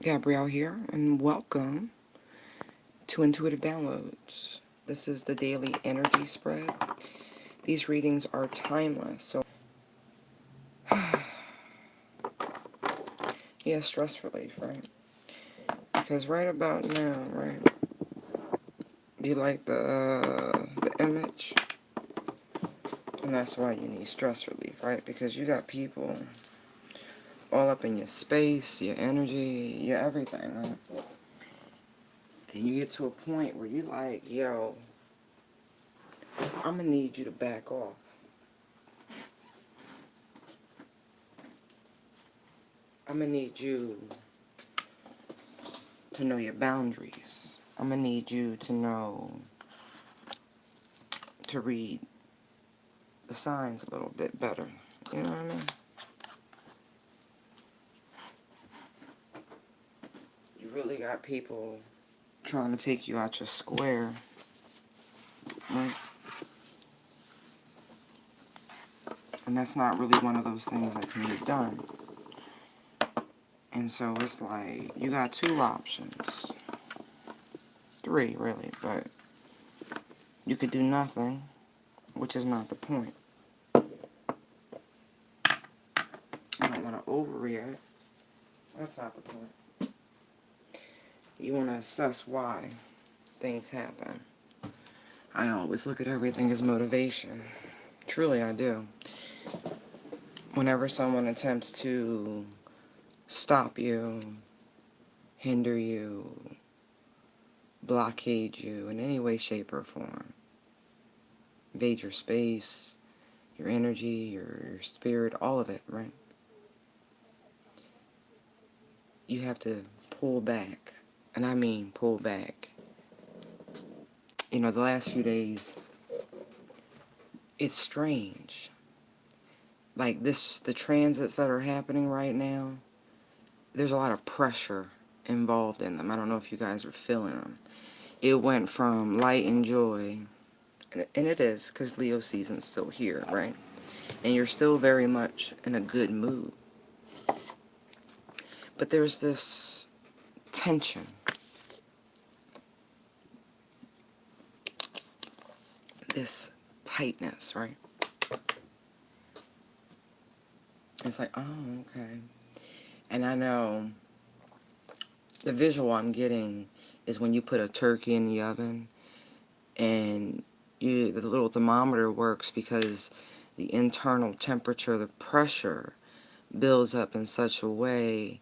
Gabrielle here, and welcome to Intuitive Downloads. This is the daily energy spread. These readings are timeless, so yeah, stress relief, right? Because right about now, right? Do you like the image? And that's why you need stress relief, right? Because you got people all up in your space, your energy, your everything, right? And you get to a point where you like, yo, I'm gonna need you to back off. I'm gonna need you to know your boundaries. I'm gonna need you to know to read the signs a little bit better. You know what I mean? You really got people trying to take you out your square, right? And that's not really one of those things that can be done. And so it's like, you got two options. Three, really, but you could do nothing, which is not the point. You don't want to overreact. That's not the point. You want to assess why things happen. I always look at everything as motivation. Truly, I do. Whenever someone attempts to stop you, hinder you, blockade you in any way, shape, or form, invade your space, your energy, your spirit, all of it, right? You have to pull back. And I mean pull back. You know, the last few days, it's strange. Like the transits that are happening right now, there's a lot of pressure involved in them. I don't know if you guys are feeling them. It went from light and joy, and it is, because Leo season's still here, right? And you're still very much in a good mood. But there's this tension, this tightness, right? It's like, oh, okay. And I know the visual I'm getting is when you put a turkey in the oven and the little thermometer works because the internal temperature, the pressure builds up in such a way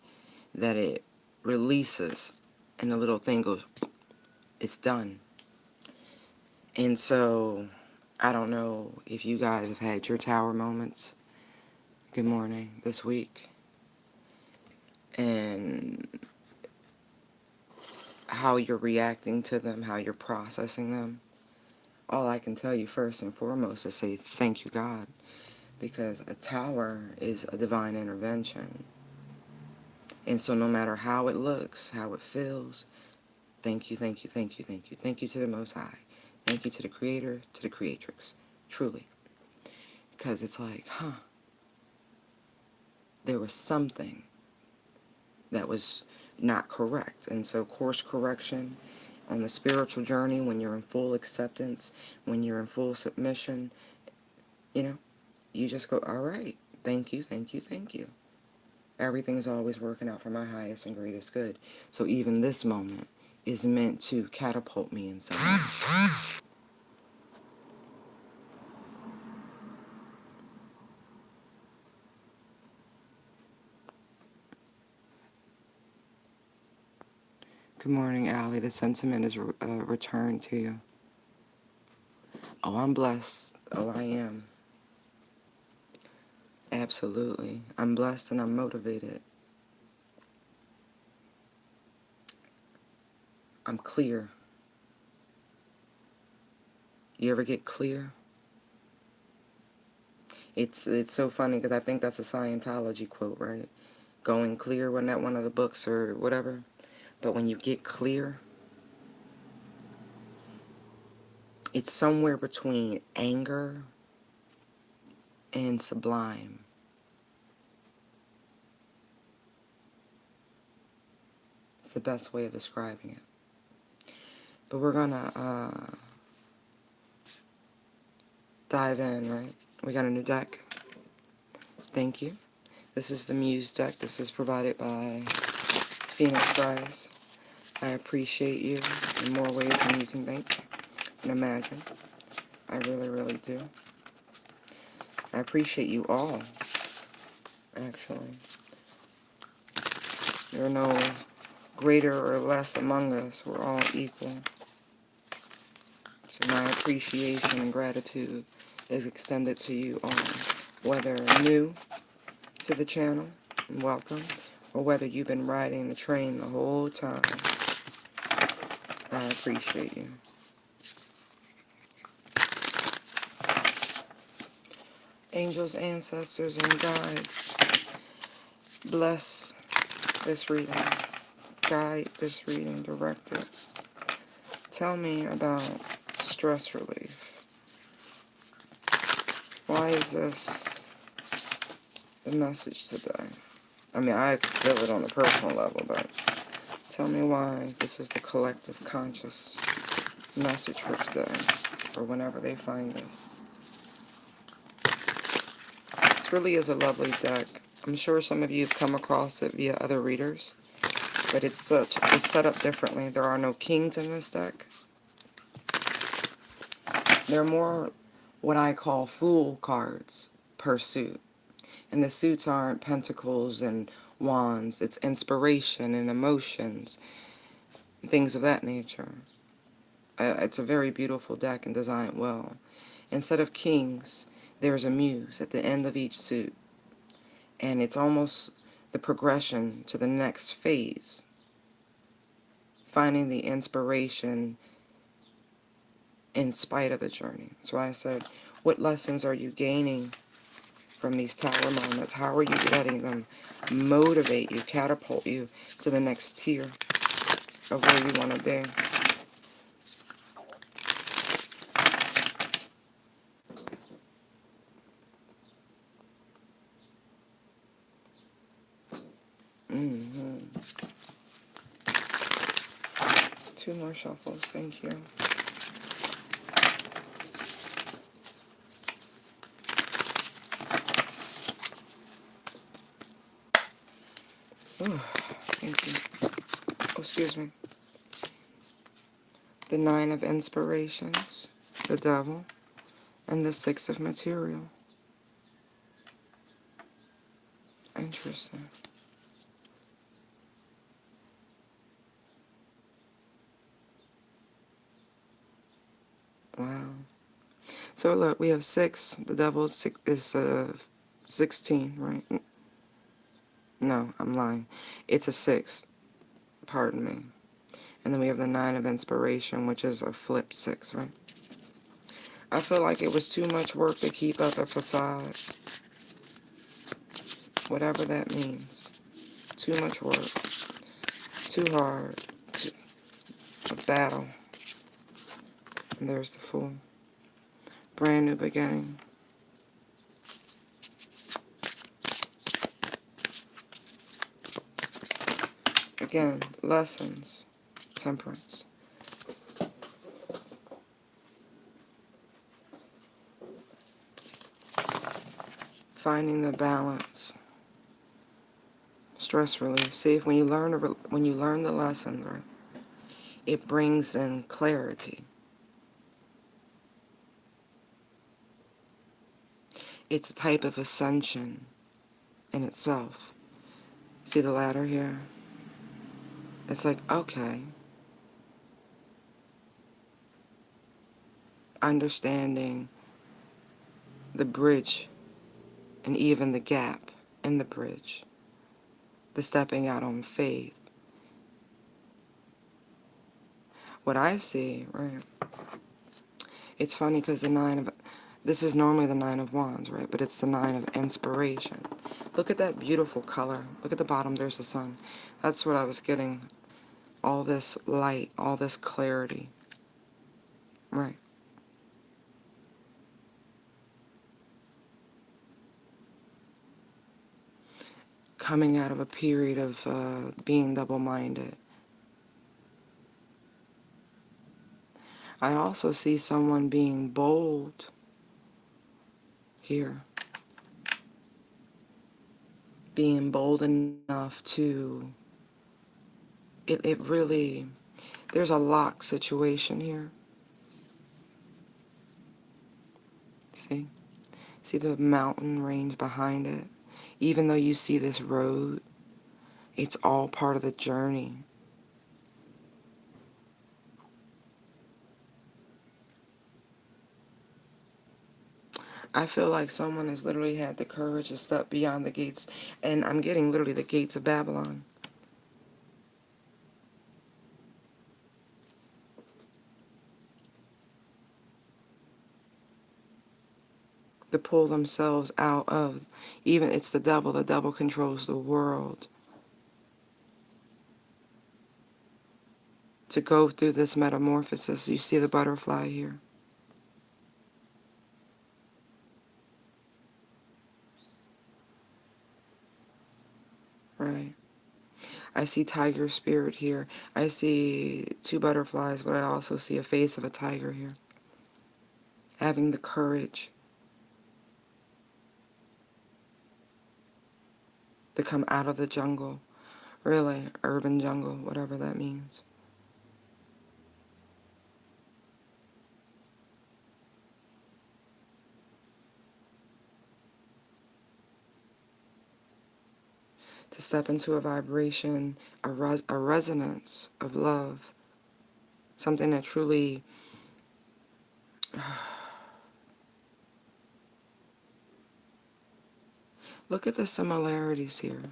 that it releases and the little thing goes, it's done. And so I don't know if you guys have had your tower moments. Good morning, this week. And how you're reacting to them, how you're processing them. All I can tell you first and foremost is say thank you, God, because a tower is a divine intervention. And so no matter how it looks, how it feels, thank you, thank you, thank you, thank you. Thank you to the Most High. Thank you to the Creator, to the Creatrix. Truly. Because it's like, there was something that was not correct. And so course correction on the spiritual journey, when you're in full acceptance, when you're in full submission, you just go, all right, thank you, thank you, thank you. Everything's always working out for my highest and greatest good. So even this moment is meant to catapult me in some way. Good morning, Allie. The sentiment is returned to you. Oh, I'm blessed. Oh, I am. Absolutely. I'm blessed and I'm motivated. I'm clear. You ever get clear? It's so funny because I think that's a Scientology quote, right? Going clear, wasn't that one of the books or whatever? But when you get clear, it's somewhere between anger and sublime. That's the best way of describing it. But we're gonna dive in, right? We got a new deck. Thank you. This is the Muse deck. This is provided by Phoenix Rise. I appreciate you in more ways than you can think and imagine. I really, really do. I appreciate you all, actually. There are no greater or less among us. We're all equal. So my appreciation and gratitude is extended to you all, whether new to the channel, and welcome, or whether you've been riding the train the whole time. I appreciate you. Angels, ancestors, and guides, bless this reading. Guide this reading, direct it. Tell me about stress relief. Why is this the message today? I mean, I feel it on a personal level, but tell me why this is the collective conscious message for today, or whenever they find this. This really is a lovely deck. I'm sure some of you have come across it via other readers, but it's set up differently. There are no kings in this deck. They're more what I call fool cards per suit. And the suits aren't pentacles and wands. It's inspiration and emotions, things of that nature. It's a very beautiful deck and designed well. Instead of kings, there's a muse at the end of each suit. And it's almost the progression to the next phase. Finding the inspiration in spite of the journey. That's why I said, what lessons are you gaining from these tower moments? How are you letting them motivate you, catapult you to the next tier of where you want to be? Two more shuffles, thank you. Oh, thank you. Oh, excuse me. The Nine of Inspirations, the Devil, and the Six of Material. Interesting. Wow. So look, we have 6. The Devil is 16, right? No, I'm lying. It's a 6. Pardon me. And then we have the Nine of Inspiration, which is a flipped 6, right? I feel like it was too much work to keep up a facade. Whatever that means. Too much work. Too hard. A battle. And there's the Fool. Brand new beginning. Again, lessons. Temperance. Finding the balance. Stress relief. See, if when you learn the lessons, right, it brings in clarity. It's a type of ascension in itself. See the ladder here? It's like, okay, understanding the bridge and even the gap in the bridge, the stepping out on faith. What I see, right, it's funny because this is normally the Nine of Wands, right, but it's the Nine of Inspiration. Look at that beautiful color. Look at the bottom, there's the sun. That's what I was getting. All this light, all this clarity. Right. Coming out of a period of being double-minded, I also see someone being bold here. Being bold enough to, it really, there's a lock situation here. See? See the mountain range behind it? Even though you see this road, it's all part of the journey. I feel like someone has literally had the courage to step beyond the gates, and I'm getting literally the gates of Babylon. To pull themselves out of, even it's the devil controls the world. To go through this metamorphosis, you see the butterfly here. Right. I see tiger spirit here. I see two butterflies, but I also see a face of a tiger here. Having the courage to come out of the jungle. Really, urban jungle, whatever that means. To step into a vibration, a resonance of love. Something that truly... Look at the similarities here.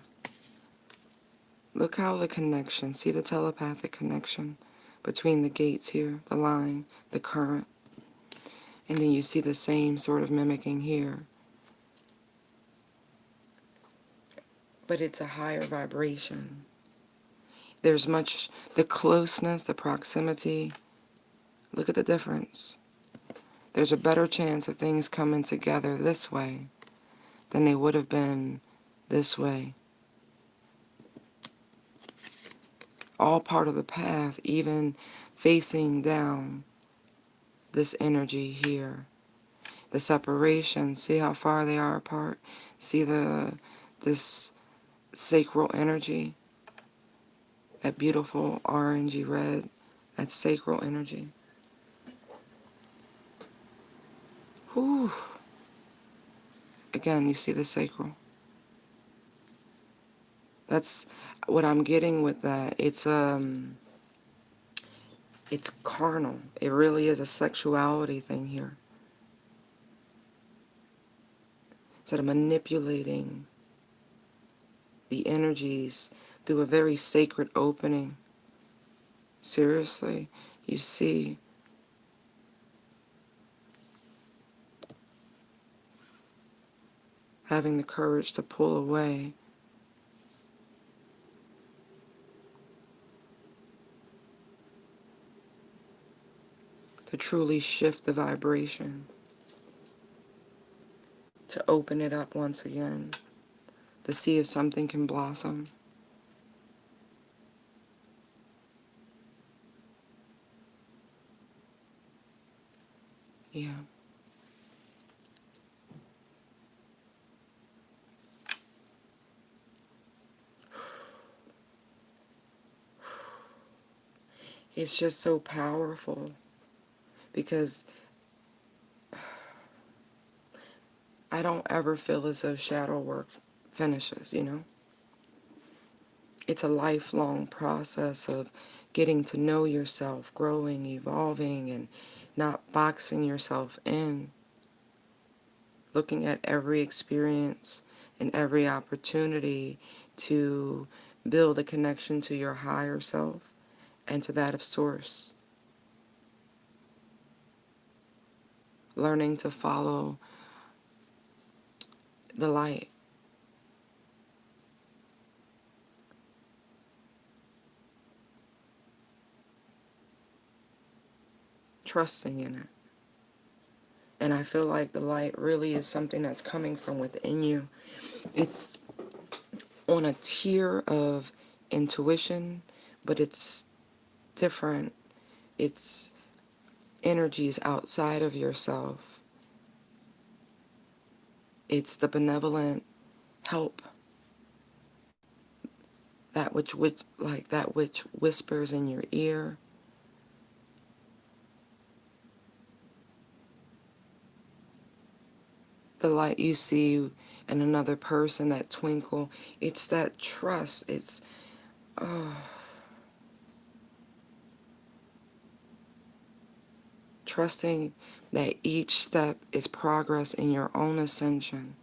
Look how the connection, see the telepathic connection between the gates here, the line, the current. And then you see the same sort of mimicking here. But it's a higher vibration. There's much, the closeness, the proximity. Look at the difference. There's a better chance of things coming together this way than they would have been this way. All part of the path, even facing down this energy here. The separation, see how far they are apart? See this sacral energy? That beautiful orangey red, that's sacral energy. Whew. Again, you see the sacral. That's what I'm getting with that. It's carnal. It really is a sexuality thing here. Instead of manipulating the energies through a very sacred opening. Seriously, you see having the courage to pull away. To truly shift the vibration. To open it up once again. To see if something can blossom. Yeah. It's just so powerful because I don't ever feel as though shadow work finishes, you know? It's a lifelong process of getting to know yourself, growing, evolving, and not boxing yourself in. Looking at every experience and every opportunity to build a connection to your higher self and to that of Source. Learning to follow the light. Trusting in it. And I feel like the light really is something that's coming from within you. It's on a tier of intuition, but it's different. It's energies outside of yourself. It's the benevolent help, that which whispers in your ear. The light you see in another person, that twinkle, it's that trust. It's, trusting that each step is progress in your own ascension.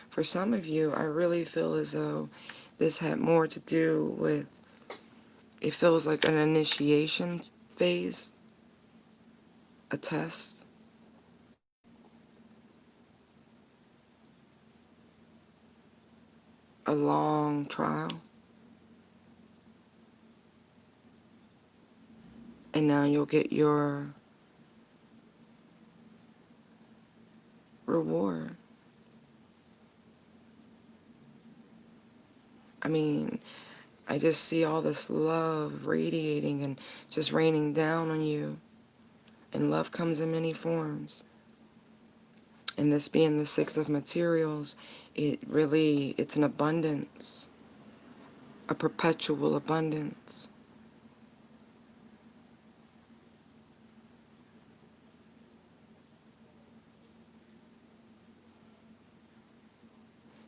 For some of you, I really feel as though this had more to do with, it feels like an initiation phase, a test, a long trial, and now you'll get your reward. I mean, I just see all this love radiating and just raining down on you. And love comes in many forms. And this being the sixth of materials, it's an abundance, a perpetual abundance.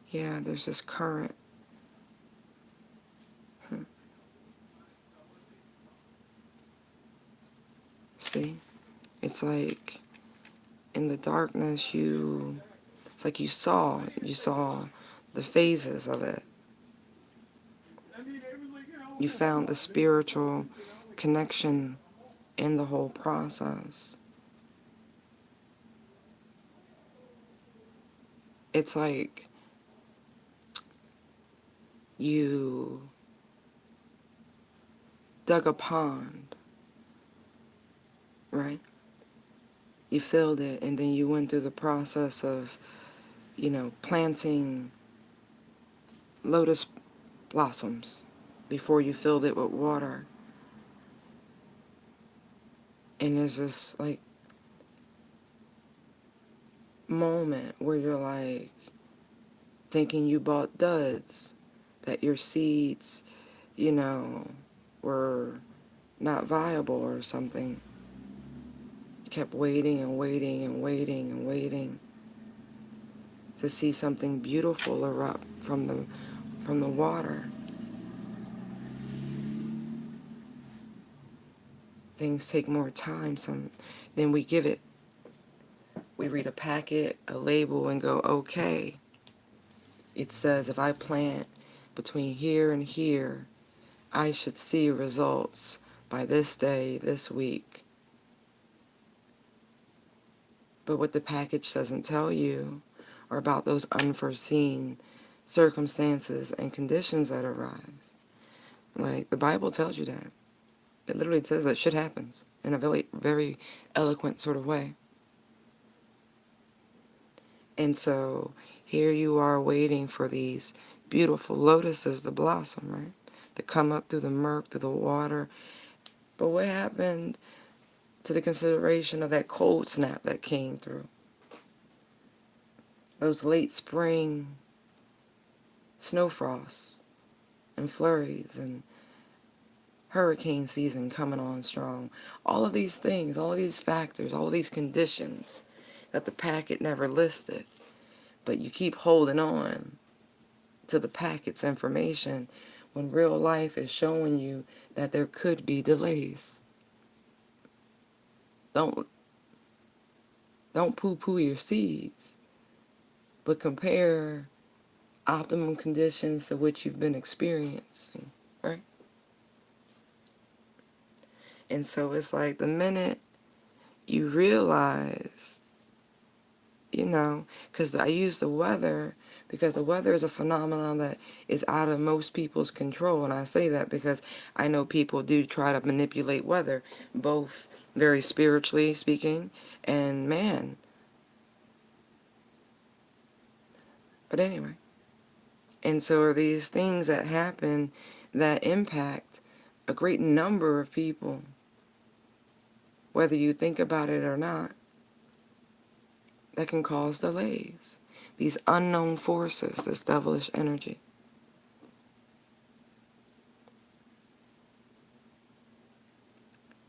Yeah, there's this current. See? It's like in the darkness it's like you saw the phases of it. You found the spiritual connection in the whole process. It's like you dug a pond, right? You filled it, and then you went through the process of, planting lotus blossoms before you filled it with water. And there's this, like, moment where you're, like, thinking you bought duds, that your seeds, were not viable or something. You kept waiting and waiting and waiting and waiting to see something beautiful erupt from the water. Things take more time than we give it. We read a packet, a label, and go, okay. It says if I plant between here and here, I should see results by this day, this week. But what the package doesn't tell you are about those unforeseen circumstances and conditions that arise. Like, the Bible tells you that. It literally says that shit happens in a very, very eloquent sort of way. And so here you are waiting for these beautiful lotuses to blossom, right? To come up through the murk, through the water. But what happened to the consideration of that cold snap that came through? Those late spring snow frosts and flurries and hurricane season coming on strong. All of these things, all of these factors, all of these conditions that the packet never listed. But you keep holding on to the packet's information when real life is showing you that there could be delays. Don't poo-poo your seeds, but compare optimum conditions to which you've been experiencing, right? And so it's like the minute you realize, because I use the weather because the weather is a phenomenon that is out of most people's control. And I say that because I know people do try to manipulate weather, both very spiritually speaking and man. But anyway, and so are these things that happen that impact a great number of people, whether you think about it or not, that can cause delays. These unknown forces, this devilish energy.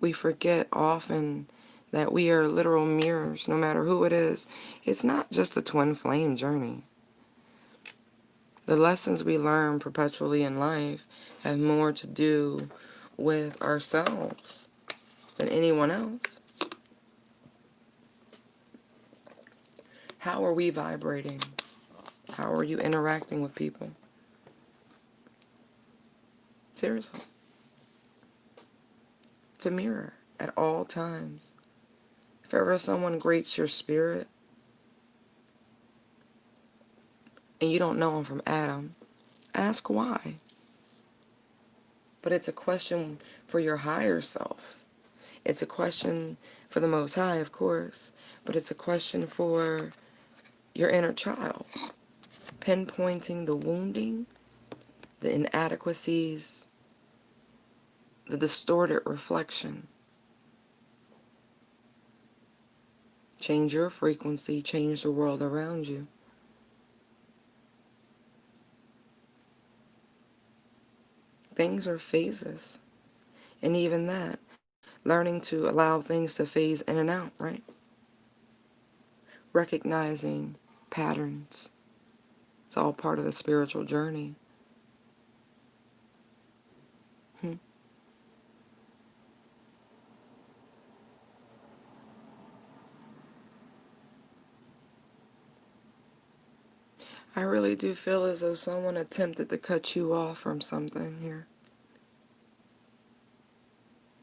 We forget often that we are literal mirrors, no matter who it is. It's not just a twin flame journey. The lessons we learn perpetually in life have more to do with ourselves than anyone else. How are we vibrating? How are you interacting with people? Seriously. It's a mirror at all times. If ever someone grates your spirit and you don't know them from Adam, ask why. But it's a question for your higher self. It's a question for the Most High, of course, but it's a question for your inner child, pinpointing the wounding, the inadequacies, the distorted reflection. Change your frequency, change the world around you. Things are phases, and even that, learning to allow things to phase in and out, right? Recognizing patterns. It's all part of the spiritual journey. I really do feel as though someone attempted to cut you off from something here.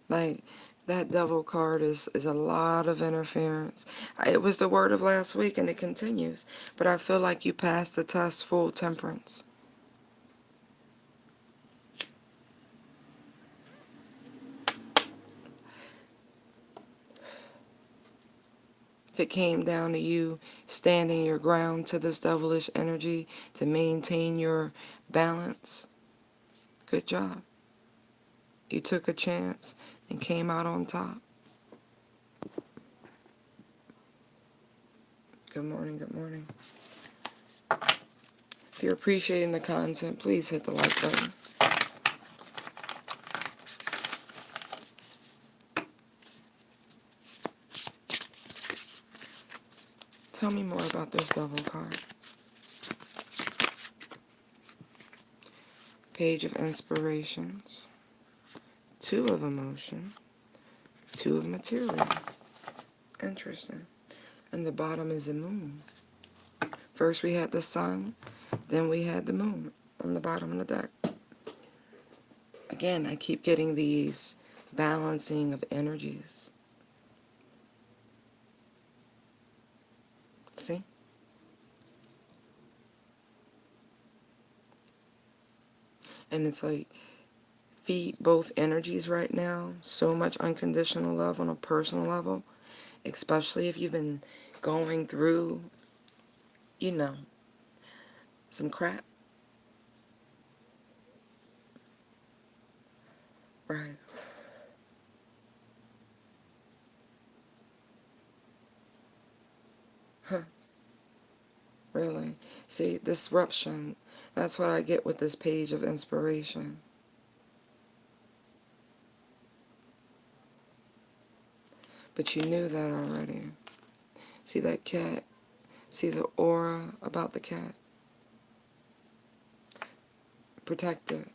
Like, that devil card is a lot of interference. It was the word of last week and it continues. But I feel like you passed the test full temperance. If it came down to you standing your ground to this devilish energy to maintain your balance, good job. You took a chance and came out on top. Good morning, good morning. If you're appreciating the content, please hit the like button. Tell me more about this devil card. Page of Inspirations. 2 of Emotion. 2 of Material. Interesting. And the bottom is the moon. First we had the sun, then we had the moon on the bottom of the deck. Again, I keep getting these balancing of energies. See? And it's like, feed both energies right now. So much unconditional love on a personal level. Especially if you've been going through, you know, some crap. Right. Huh. Really? See, disruption. That's what I get with this page of inspiration. But you knew that already. See that cat? See the aura about the cat? Protect it.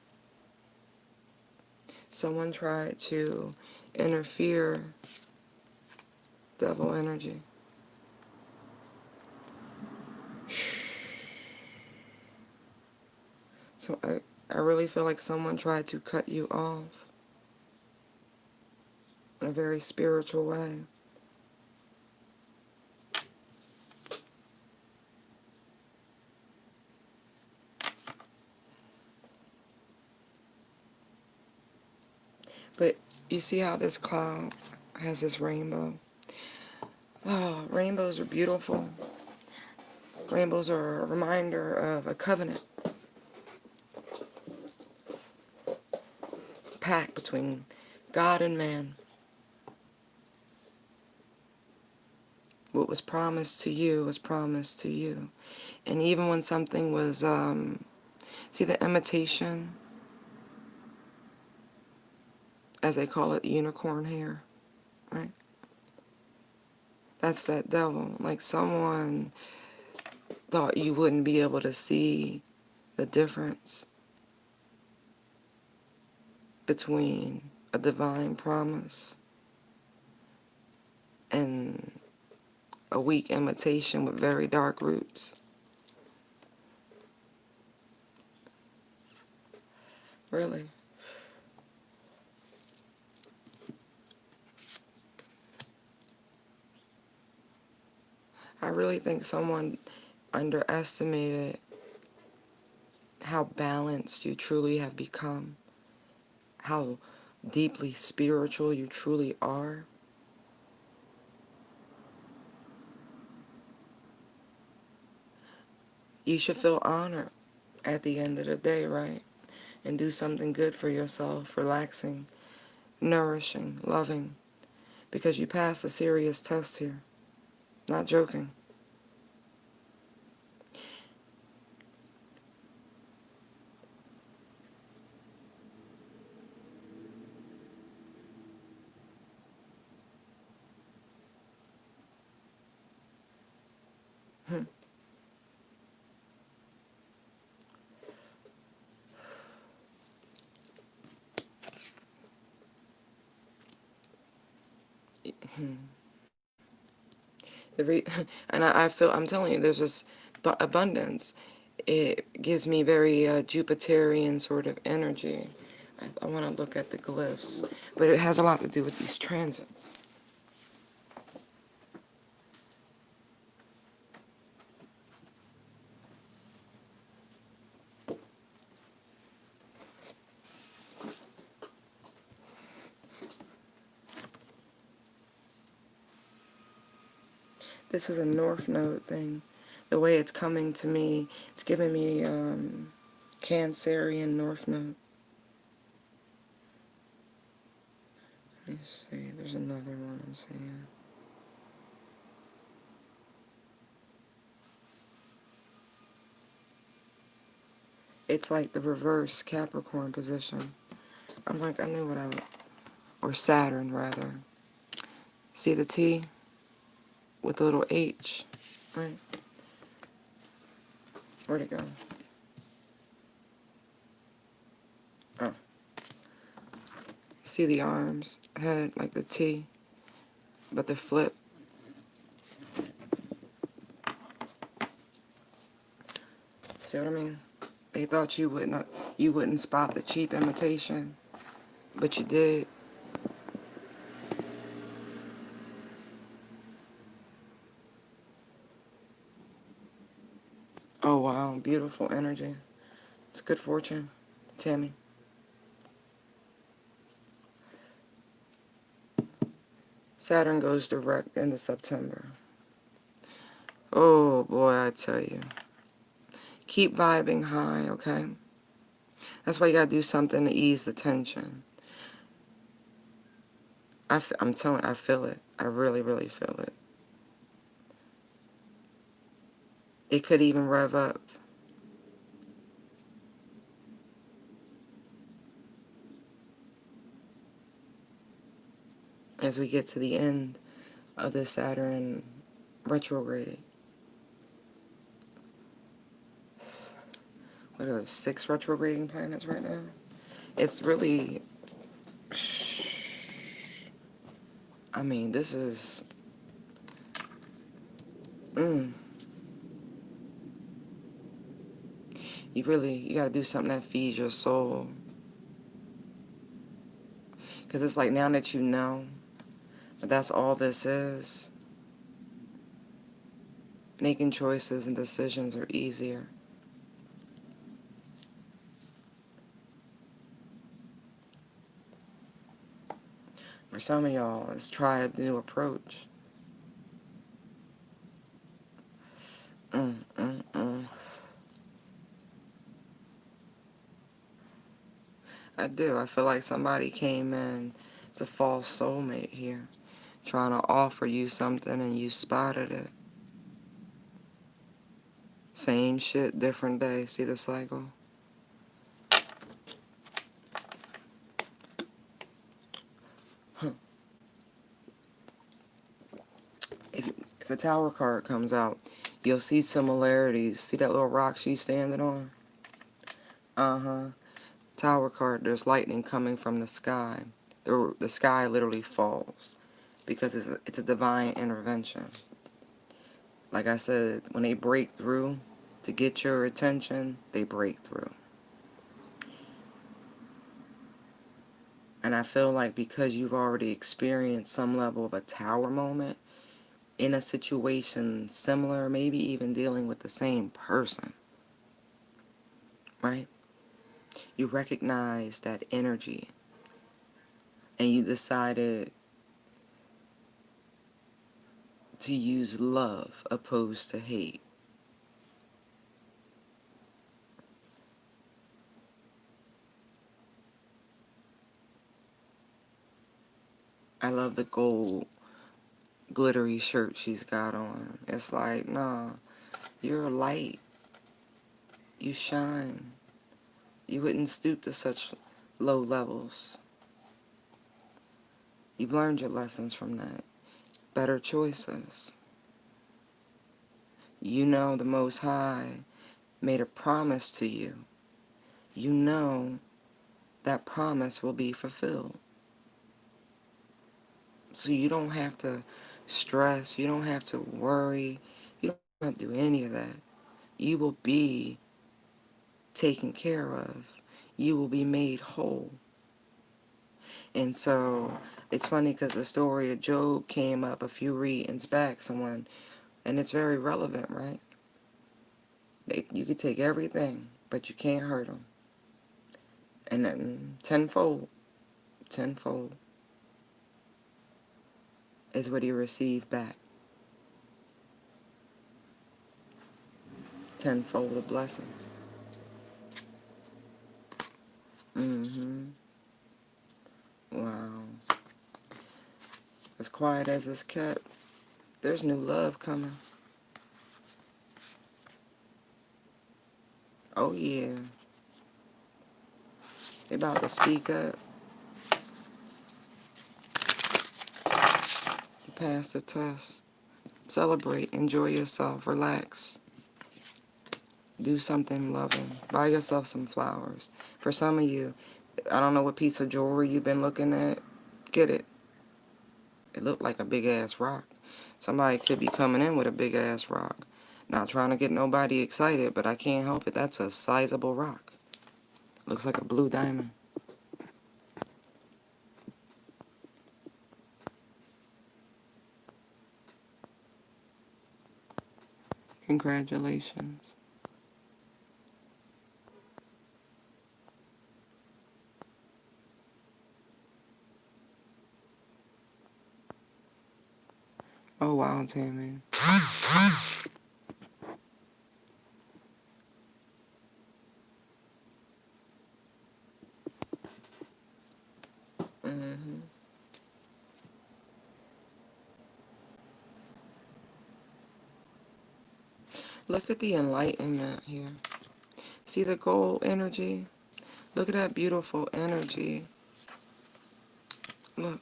Someone tried to interfere. Devil energy. So I really feel like someone tried to cut you off in a very spiritual way. But you see how this cloud has this rainbow? Oh, rainbows are beautiful. Rainbows are a reminder of a covenant. pact between God and man. What was promised to you was promised to you. And even when something was, see the imitation, as they call it, unicorn hair, right? That's that devil. Like someone thought you wouldn't be able to see the difference between a divine promise and a weak imitation with very dark roots. Really. I really think someone underestimated how balanced you truly have become, how deeply spiritual you truly are. You should feel honored at the end of the day, right? And do something good for yourself, relaxing, nourishing, loving, because you passed a serious test here. Not joking. And I feel, I'm telling you, there's this abundance. It gives me very Jupiterian sort of energy. I want to look at the glyphs, but it has a lot to do with these transits. This is a North Node thing. The way it's coming to me, it's giving me Cancerian North Node. Let me see, there's another one I'm seeing. It's like the reverse Capricorn position. I'm like, I knew what I would, or Saturn rather. See the T with the little H, right? Where'd it go? Oh. See the arms, head, like the T, but the flip. See what I mean? They thought you wouldn't spot the cheap imitation, but you did. Oh wow, beautiful energy. It's good fortune, Tammy. Saturn goes direct into September. Oh boy, I tell you. Keep vibing high, okay? That's why you gotta do something to ease the tension. I'm telling you, I feel it. I really, really feel it. It could even rev up. As we get to the end of the Saturn retrograde. What are there, 6 retrograding planets right now? It's really, I mean, this is, you gotta do something that feeds your soul. Because it's like now that you know that that's all this is, making choices and decisions are easier. For some of y'all, it's try a new approach. I do. I feel like somebody came in. It's a false soulmate here, trying to offer you something and you spotted it. Same shit, different day. See the cycle? Huh. If the Tower card comes out, you'll see similarities. See that little rock she's standing on? Uh-huh. Tower card, there's lightning coming from the sky. The sky literally falls because it's a divine intervention. Like I said, when they break through to get your attention, they break through. And I feel like because you've already experienced some level of a tower moment in a situation similar, maybe even dealing with the same person, right? You recognize that energy and you decided to use love opposed to hate. I love the gold glittery shirt she's got on. It's like, nah, you're a light. You shine. You wouldn't stoop to such low levels. You've learned your lessons from that. Better choices. You know the Most High made a promise to you. You know that promise will be fulfilled. So you don't have to stress. You don't have to worry. You don't have to do any of that. You will be taken care of. You will be made whole. And so it's funny because the story of Job came up a few readings back, and it's very relevant, right? You could take everything, but you can't hurt them. And then tenfold is what he received back. Tenfold of blessings. Wow. As quiet as it's kept, there's new love coming. Oh yeah. They about to speak up. You passed the test. Celebrate. Enjoy yourself. Relax. Do something loving. Buy yourself some flowers. For some of you, I don't know what piece of jewelry you've been looking at. Get it. It looked like a big-ass rock. Somebody could be coming in with a big-ass rock. Not trying to get nobody excited, but I can't help it. That's a sizable rock. Looks like a blue diamond. Congratulations. Oh, wow, Tammy. Look at the enlightenment here. See the gold energy? Look at that beautiful energy. Look,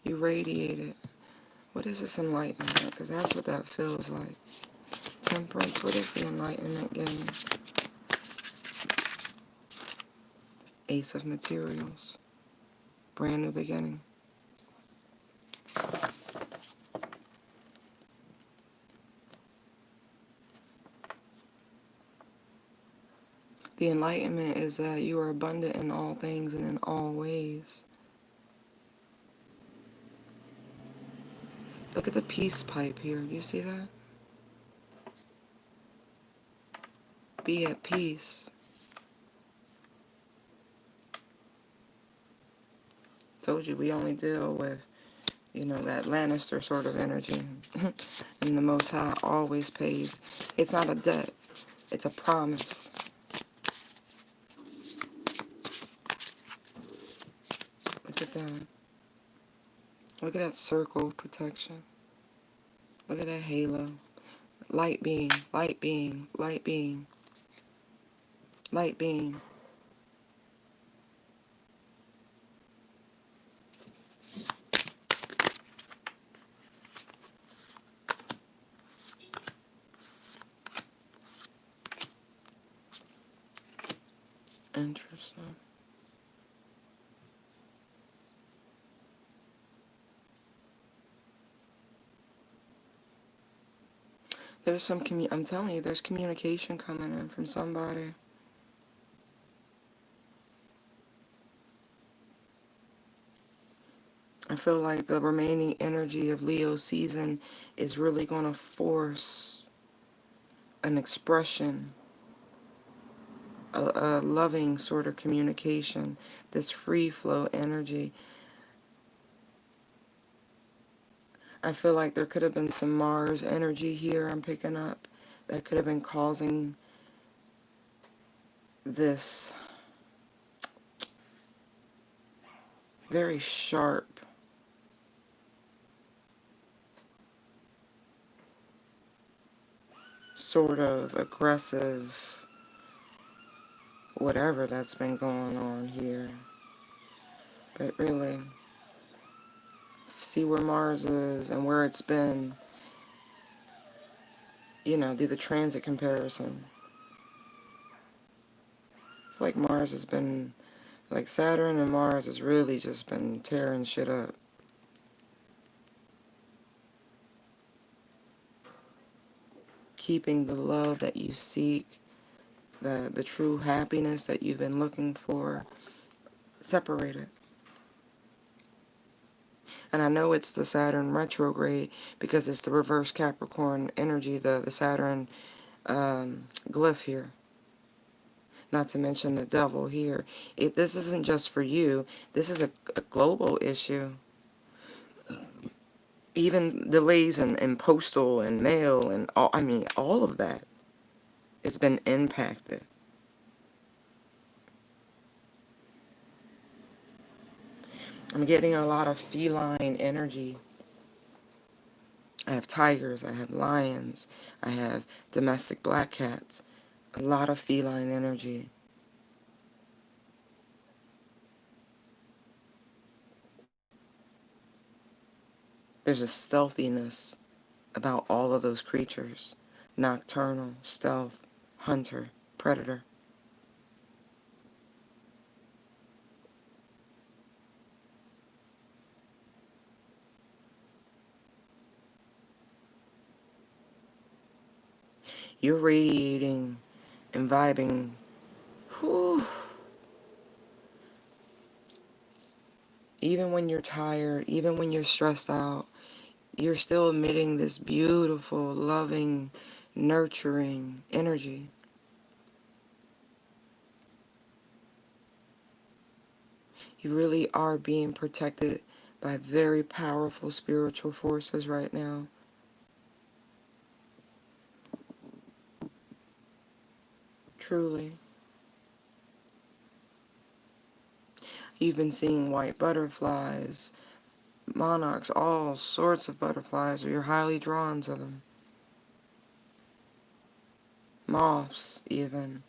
you radiate it. What is this enlightenment? Because that's what that feels like. Temperance, what is the enlightenment game? Ace of materials. Brand new beginning. The enlightenment is that you are abundant in all things and in all ways. Look at the peace pipe here. Do you see that? Be at peace. Told you we only deal with, that Lannister sort of energy. And the Most High always pays. It's not a debt. It's a promise. that. Look at that circle of protection. Look at that halo. Light being, light being, light being, light being. Interesting. There's some I'm telling you, there's communication coming in from somebody. I feel like the remaining energy of Leo season is really going to force an expression, a loving sort of communication, this free flow energy. I feel like there could have been some Mars energy here I'm picking up that could have been causing this very sharp, sort of aggressive, whatever that's been going on here. But really, see where Mars is and where it's been, you know, do the transit comparison. I feel like Mars has been, like Saturn and Mars has really just been tearing shit up. Keeping the love that you seek, the true happiness that you've been looking for, separated. And I know it's the Saturn retrograde because it's the reverse Capricorn energy, the Saturn glyph here. Not to mention the devil here. This isn't just for you. This is a global issue. Even delays in postal and mail and all, I mean, all of that has been impacted. I'm getting a lot of feline energy. I have tigers, I have lions, I have domestic black cats. A lot of feline energy. There's a stealthiness about all of those creatures. Nocturnal, stealth, hunter, predator. You're radiating and vibing. Whew. Even when you're tired, even when you're stressed out, you're still emitting this beautiful, loving, nurturing energy. You really are being protected by very powerful spiritual forces right now. Truly. You've been seeing white butterflies, monarchs, all sorts of butterflies, or you're highly drawn to them. Moths, even.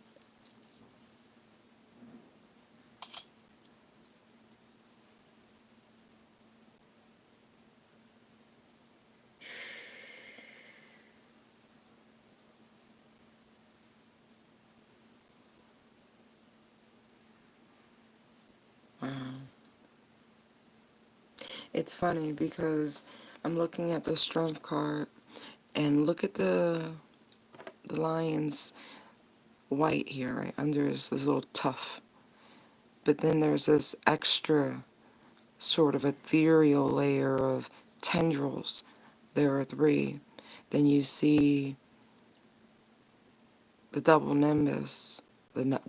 Wow. It's funny because I'm looking at the strength card and look at the lion's white here, right under this little tuft. But then there's this extra sort of ethereal layer of tendrils. There are 3. Then you see the double nimbus,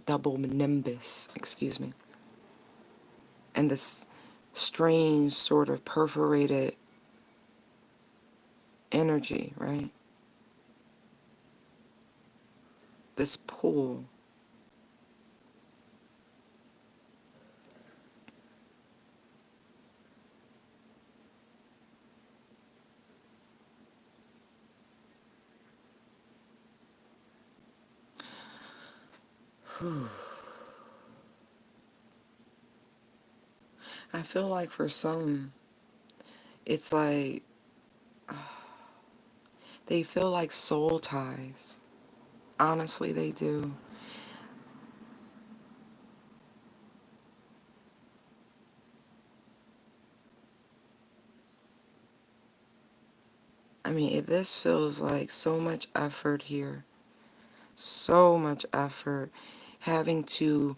double nimbus, excuse me, and this strange sort of perforated energy, right? This pull. I feel like for some, it's like they feel like soul ties. Honestly, they do. I mean, this feels like so much effort here. So much effort having to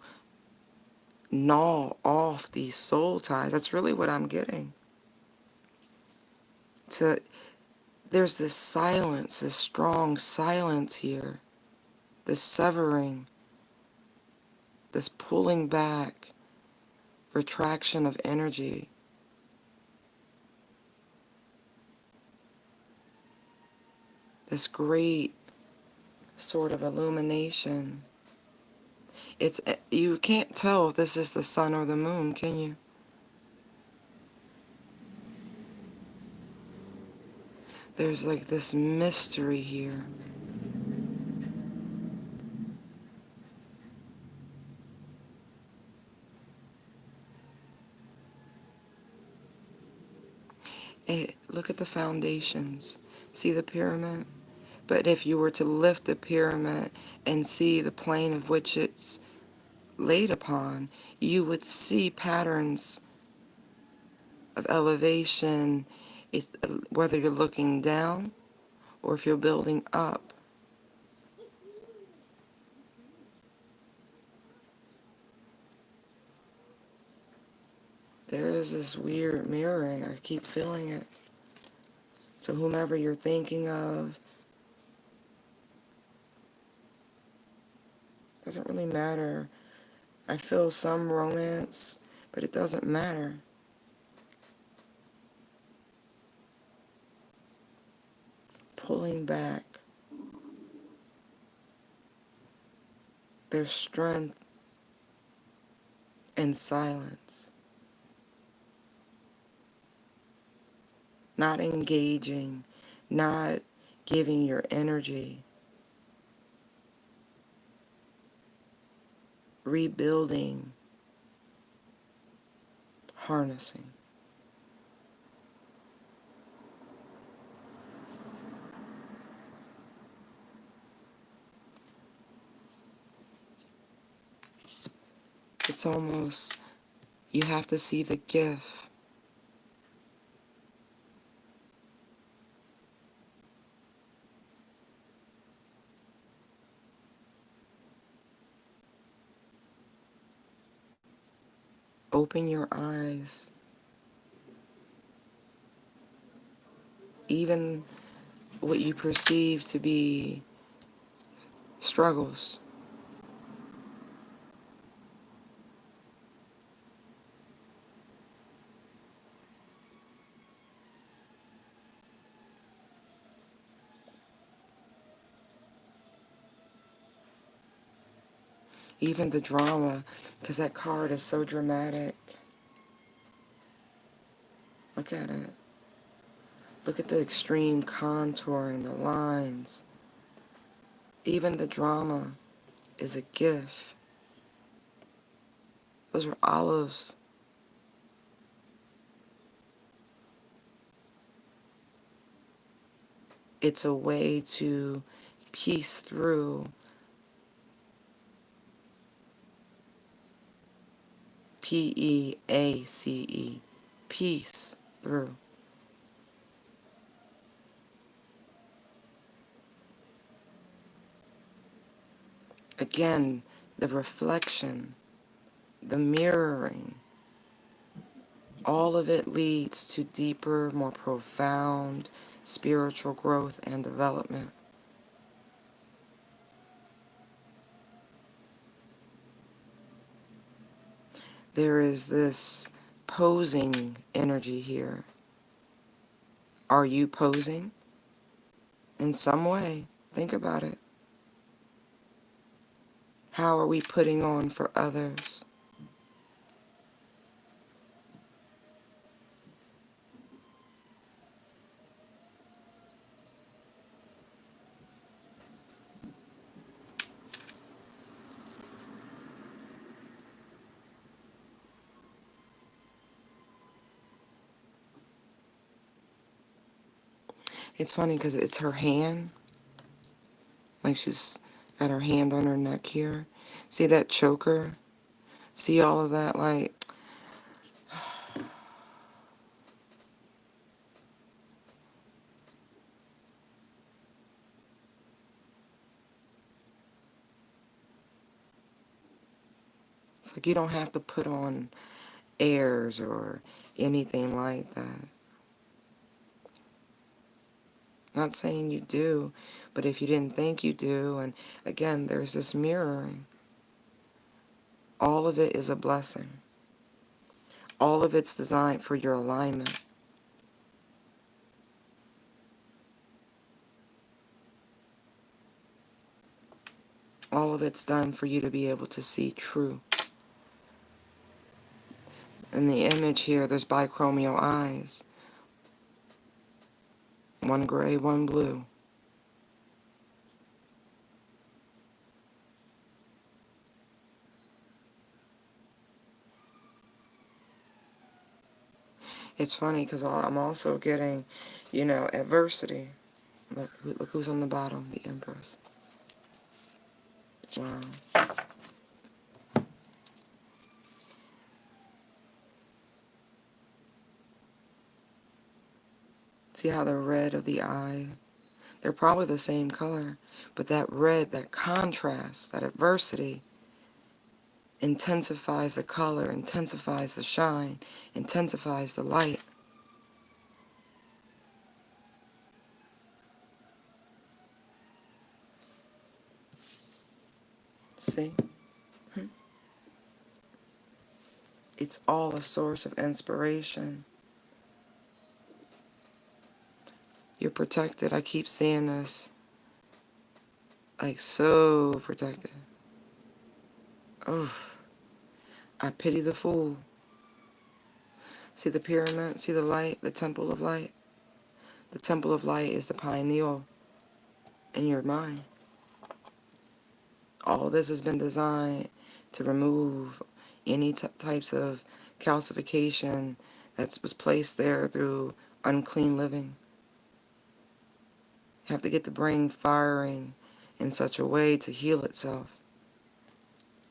gnaw off these soul ties. That's really what I'm getting. To There's this silence, this strong silence here, this severing, this pulling back, retraction of energy. This great sort of illumination. You can't tell if this is the sun or the moon, can you? There's like this mystery here. Look at the foundations. See the pyramid? But if you were to lift the pyramid and see the plane of which it's laid upon, you would see patterns of elevation, whether you're looking down or if you're building up. There is this weird mirroring. I keep feeling it. So whomever you're thinking of, doesn't really matter. I feel some romance, but it doesn't matter. Pulling back. There's strength in silence. Not engaging, not giving your energy. Rebuilding, harnessing. It's almost, you have to see the gift. Open your eyes. Even what you perceive to be struggles. Even the drama, because that card is so dramatic. Look at it. Look at the extreme contouring, the lines. Even the drama is a gift. Those are olives. It's a way to piece through, Peace, peace through. Again, the reflection, the mirroring, all of it leads to deeper, more profound spiritual growth and development. There is this posing energy here. Are you posing? In some way, think about it. How are we putting on for others? It's funny because it's her hand. Like she's got her hand on her neck here. See that choker? See all of that? Like, it's like you don't have to put on airs or anything like that. Not saying you do, but if you didn't think you do, and again, there's this mirroring. All of it is a blessing. All of it's designed for your alignment. All of it's done for you to be able to see true. In the image here, there's bichromal eyes. One gray, one blue. It's funny because I'm also getting, adversity. Look who's on the bottom, the Empress. Wow. See how the red of the eye, they're probably the same color, but that red, that contrast, that adversity intensifies the color, intensifies the shine, intensifies the light. See? It's all a source of inspiration. You're protected. I keep seeing this. Like, so protected. Oh, I pity the fool. See the pyramid? See the light? The temple of light? The temple of light is the pineal in your mind. All this has been designed to remove any types of calcification that was placed there through unclean living. You have to get the brain firing in such a way to heal itself.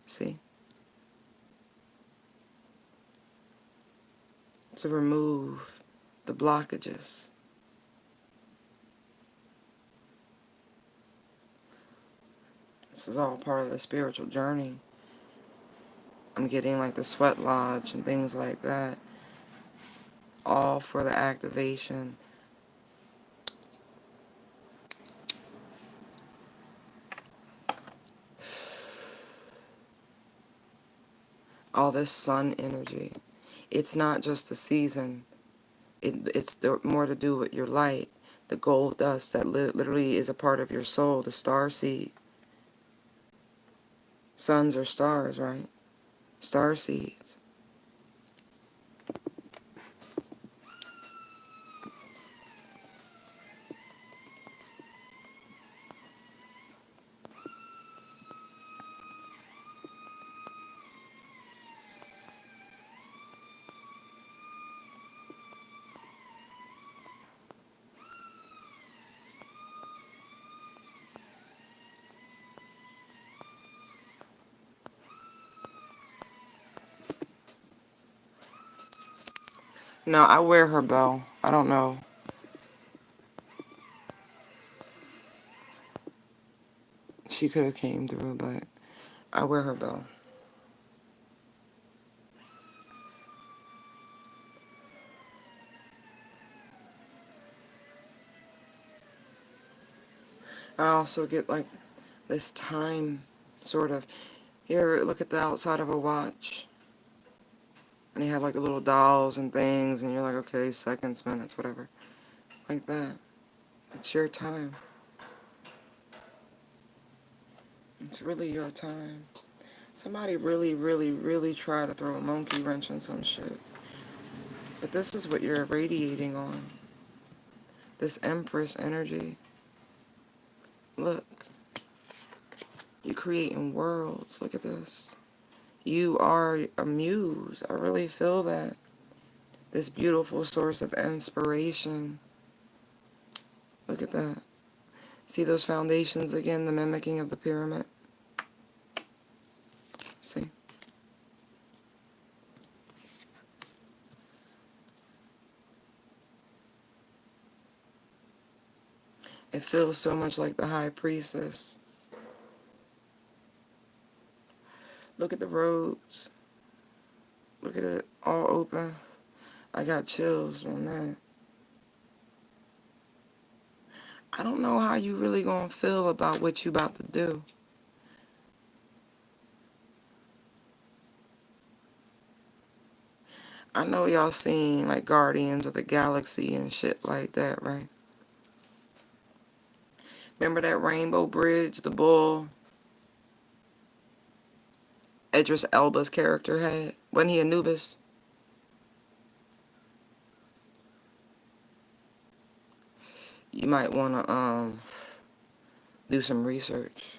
See? To remove the blockages. This is all part of the spiritual journey. I'm getting like the sweat lodge and things like that. All for the activation. All this sun energy. It's not just the season. It's more to do with your light. The gold dust that literally is a part of your soul. The star seed. Suns are stars, right? Star seeds. No, I wear her bell. I don't know. She could have came through, but I wear her bell. I also get like this time sort of. Here, look at the outside of a watch. And they have like the little dolls and things, and you're like, okay, seconds, minutes, whatever. Like that. It's your time. It's really your time. Somebody really, really, really try to throw a monkey wrench in some shit. But this is what you're radiating on. This Empress energy. Look. You're creating worlds. Look at this. You are a muse. I really feel that. This beautiful source of inspiration. Look at that. See those foundations again, the mimicking of the pyramid? See? It feels so much like the high priestess. Look at the roads. Look at it all open. I got chills on that. I don't know how you really gonna feel about what you about to do. I know y'all seen like Guardians of the Galaxy and shit like that, right? Remember that rainbow bridge the bull Idris Elba's character had? Wasn't he Anubis? You might wanna do some research.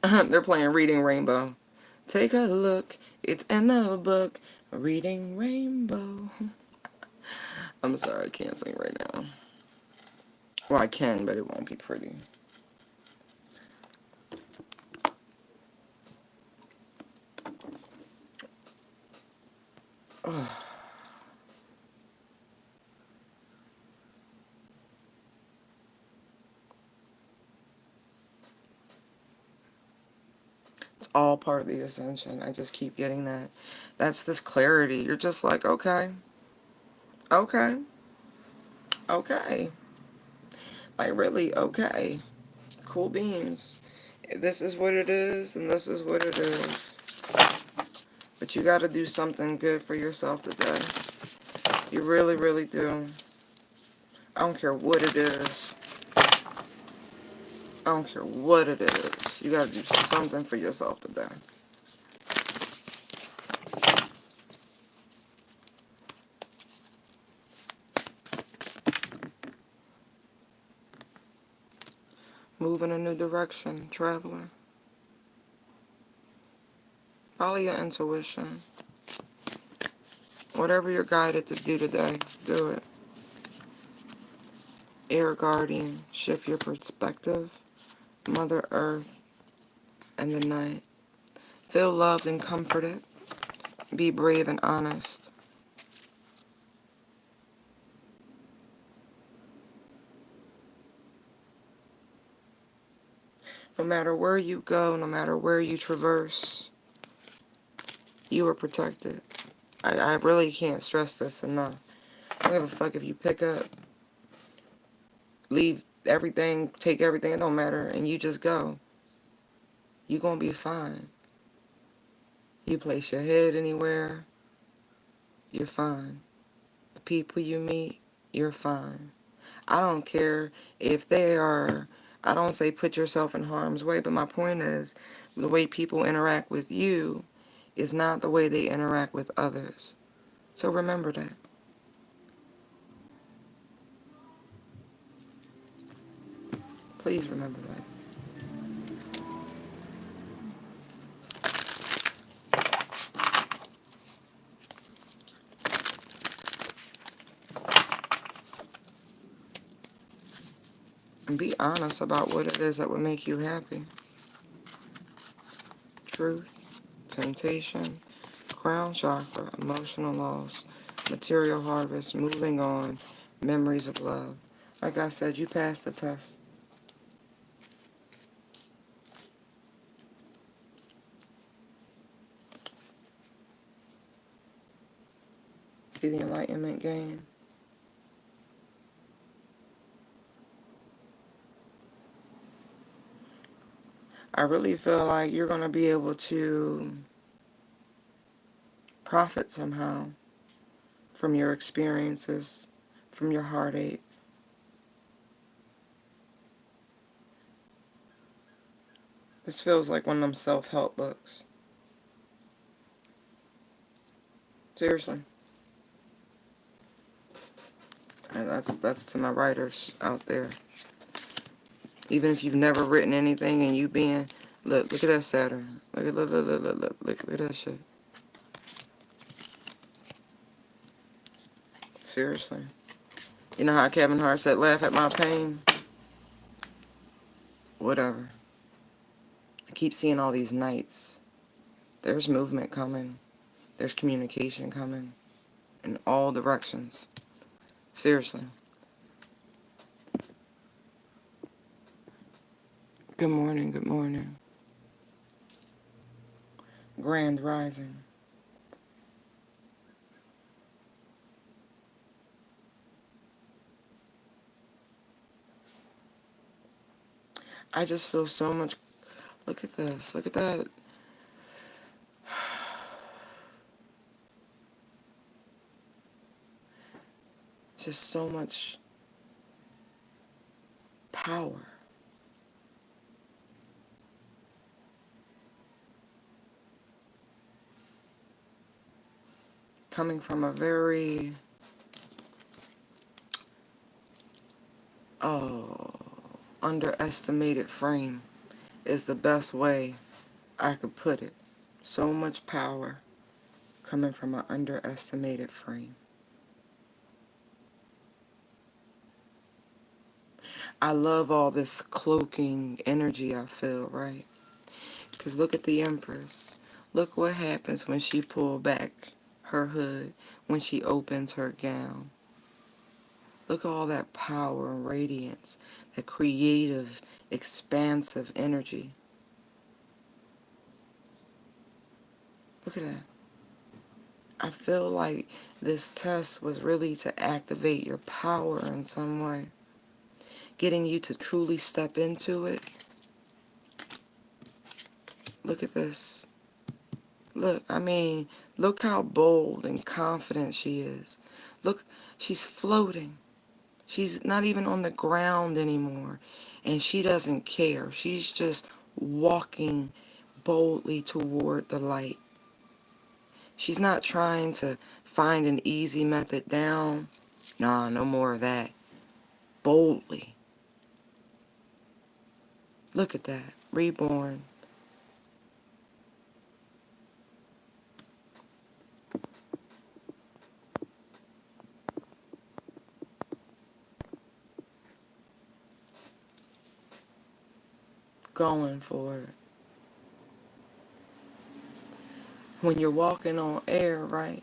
They're playing Reading Rainbow. Take a look, it's in the book. Reading Rainbow. I'm sorry, I can't sing right now. Well, I can, but it won't be pretty. It's all part of the ascension. I just keep getting that. That's this clarity. You're just like, okay, okay, okay. Like, really, okay. Cool beans. This is what it is, and this is what it is. But you gotta do something good for yourself today. You really, really do. I don't care what it is. I don't care what it is. You gotta do something for yourself today. Move in a new direction, traveler. Follow your intuition. Whatever you're guided to do today, do it. Air guardian, shift your perspective. Mother Earth and the night. Feel loved and comforted. Be brave and honest. No matter where you go, no matter where you traverse, you are protected. I really can't stress this enough. I don't give a fuck if you pick up, leave everything, take everything, it don't matter, and you just go. You gonna be fine. You place your head anywhere, you're fine. The people you meet, you're fine. I don't care if they are, I don't say put yourself in harm's way, but my point is the way people interact with you is not the way they interact with others. So remember that. Please remember that. And be honest about what it is that would make you happy. Truth, temptation, crown chakra, emotional loss, material harvest, moving on, memories of love. Like I said, you passed the test. See the enlightenment gain? I really feel like you're going to be able to profit somehow from your experiences, from your heartache. This feels like one of them self-help books. Seriously. And that's to my writers out there. Even if you've never written anything and you being, look at that Saturn. Look at that shit. Seriously. You know how Kevin Hart said, laugh at my pain? Whatever. I keep seeing all these nights. There's movement coming. There's communication coming. In all directions. Seriously. Good morning, good morning. Grand rising. I just feel so much. Look at this. Look at that. Just so much power. Coming from a very, underestimated frame is the best way I could put it. So much power coming from an underestimated frame. I love all this cloaking energy I feel, right? Because look at the Empress. Look what happens when she pulls back her hood, when she opens her gown. Look at all that power and radiance, that creative, expansive energy. Look at that. I feel like this test was really to activate your power in some way. Getting you to truly step into it. Look at this. Look, I mean, look how bold and confident she is. Look, she's floating. She's not even on the ground anymore. And she doesn't care. She's just walking boldly toward the light. She's not trying to find an easy method down. Nah, no more of that. Boldly. Look at that. Reborn. Going for it. When you're walking on air, right?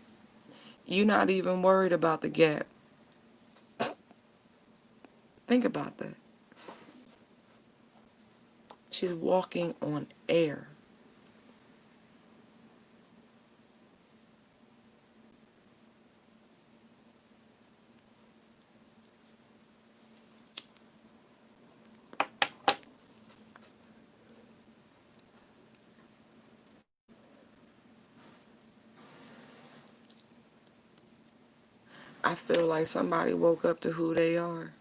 You're not even worried about the gap. Think about that. She's walking on air. I feel like somebody woke up to who they are.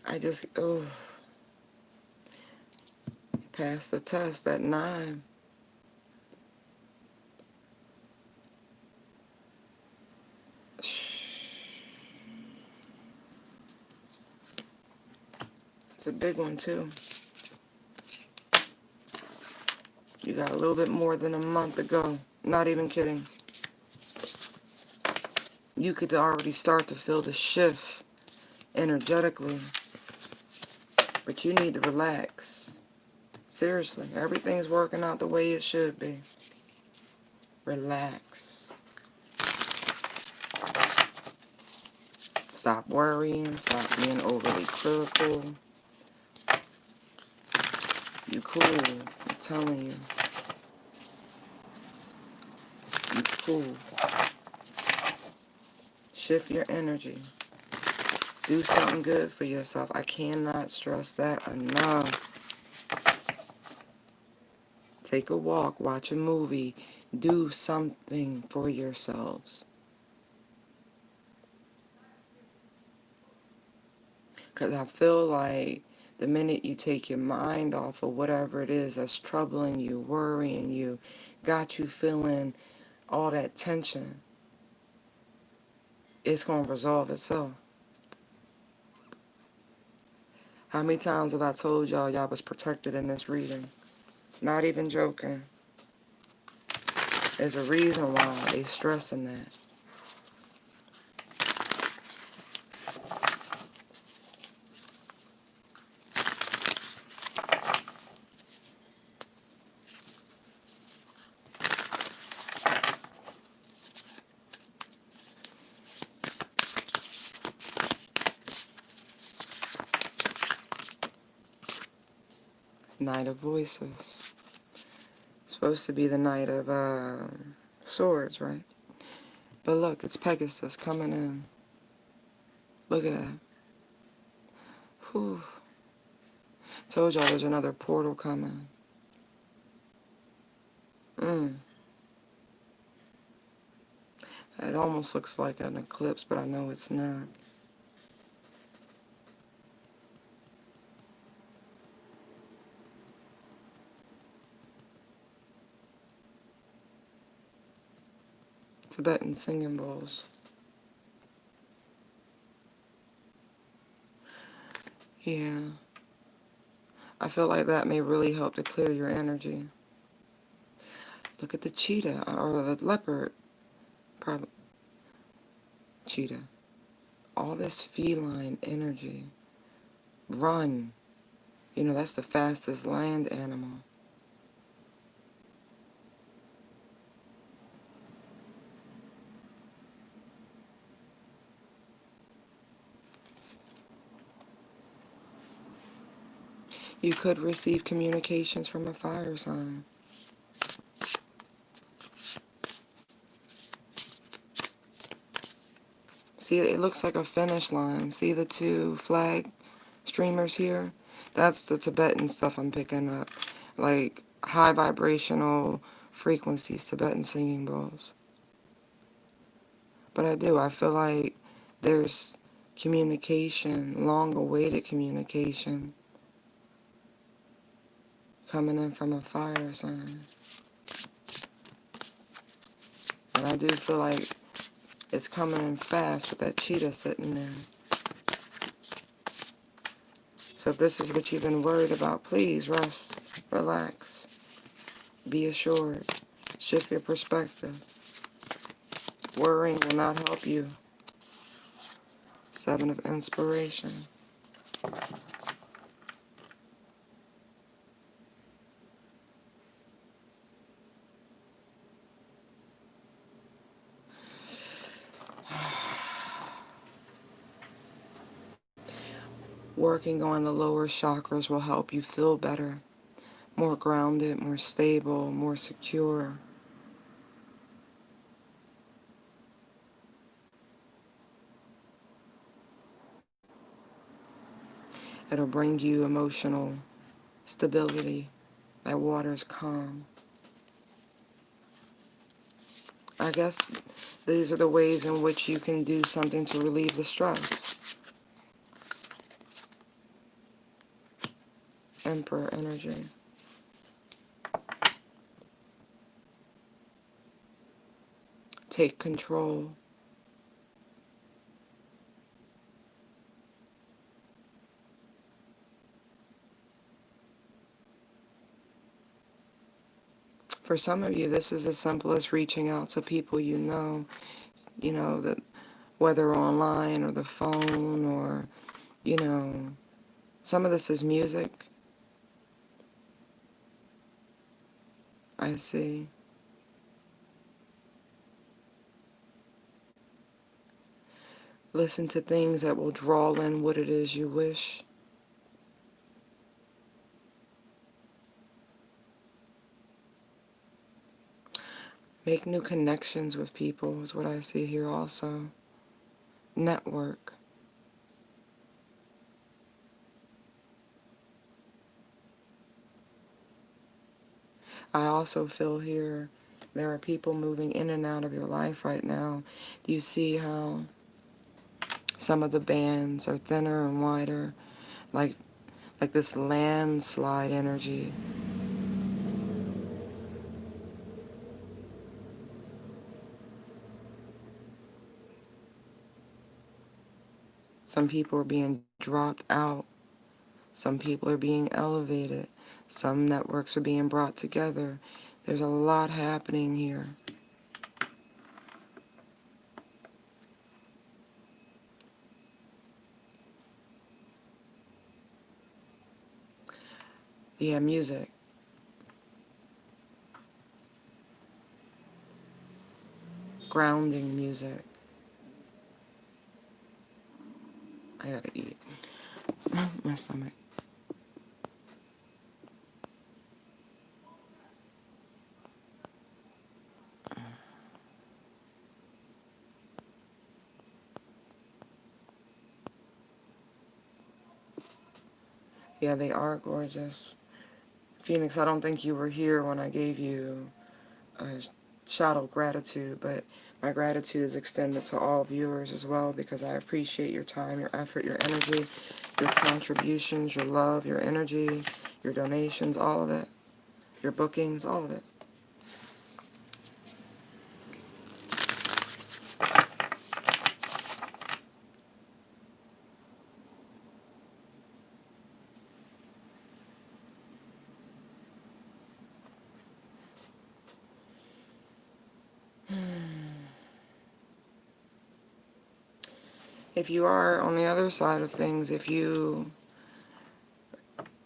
I just, passed the test at 9. It's a big one, too. You got a little bit more than a month to go. Not even kidding. You could already start to feel the shift energetically. But you need to relax. Seriously, everything's working out the way it should be. Relax. Stop worrying. Stop being overly critical. You cool. I'm telling you. You cool. Shift your energy. Do something good for yourself. I cannot stress that enough. Take a walk. Watch a movie. Do something for yourselves. Because I feel like The minute you take your mind off of whatever it is that's troubling you, worrying you, got you feeling all that tension, it's going to resolve itself. How many times have I told y'all was protected in this reading? Not even joking. There's a reason why they stressing that. Knight of Voices. Supposed to be the Knight of Swords, right? But look, it's Pegasus coming in. Look at that. Whew. Told y'all there's another portal coming. It almost looks like an eclipse, but I know it's not. Tibetan singing bowls. Yeah. I feel like that may really help to clear your energy. Look at the cheetah, or the leopard. Probably. Cheetah. All this feline energy. Run. You know, that's the fastest land animal. You could receive communications from a fire sign. See, it looks like a finish line. See the two flag streamers here? That's the Tibetan stuff I'm picking up. Like high vibrational frequencies, Tibetan singing bowls. But I feel like there's communication, long-awaited communication coming in from a fire sign. And I do feel like it's coming in fast with that cheetah sitting there. So if this is what you've been worried about, please rest, relax, be assured, shift your perspective. Worrying will not help you. 7 of Inspiration. Working on the lower chakras will help you feel better, more grounded, more stable, more secure. It'll bring you emotional stability. That water's calm. I guess these are the ways in which you can do something to relieve the stress. Emperor energy. Take control. For some of you, this is as simple as reaching out to people you know, that whether online or the phone or, some of this is music. I see. Listen to things that will draw in what it is you wish. Make new connections with people is what I see here also. Network. I also feel here there are people moving in and out of your life right now. Do you see how some of the bands are thinner and wider? Like like this landslide energy. Some people are being dropped out. Some people are being elevated. Some networks are being brought together. There's a lot happening here. Yeah, music. Grounding music. I gotta eat. My stomach. Yeah, they are gorgeous. Phoenix, I don't think you were here when I gave you a shout of gratitude, but my gratitude is extended to all viewers as well because I appreciate your time, your effort, your energy, your contributions, your love, your energy, your donations, all of it, your bookings, all of it. If you are on the other side of things, if you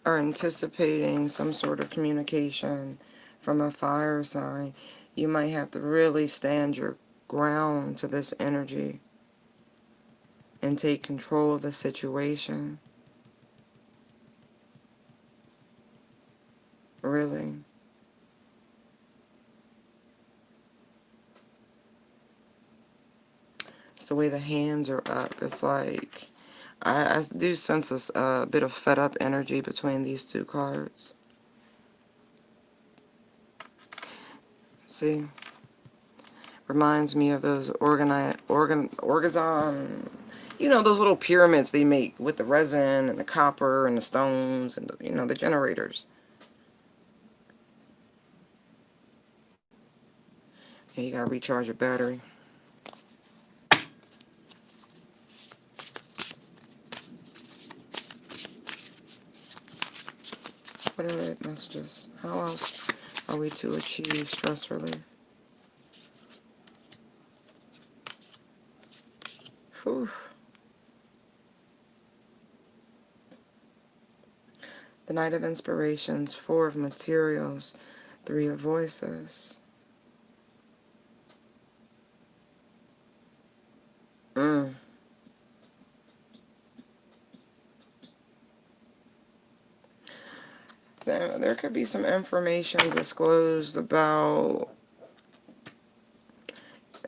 are anticipating some sort of communication from a fire sign, you might have to really stand your ground to this energy and take control of the situation. Really. It's the way the hands are up. It's like, I do sense a bit of fed up energy between these two cards. See? Reminds me of those orgazon, you know, those little pyramids they make with the resin and the copper and the stones and, you know, the generators. Yeah, you gotta recharge your battery. What are the messages? How else are we to achieve stress relief? Whew. The Knight of Inspirations, Four of Materials, Three of Voices. Mm. There could be some information disclosed about,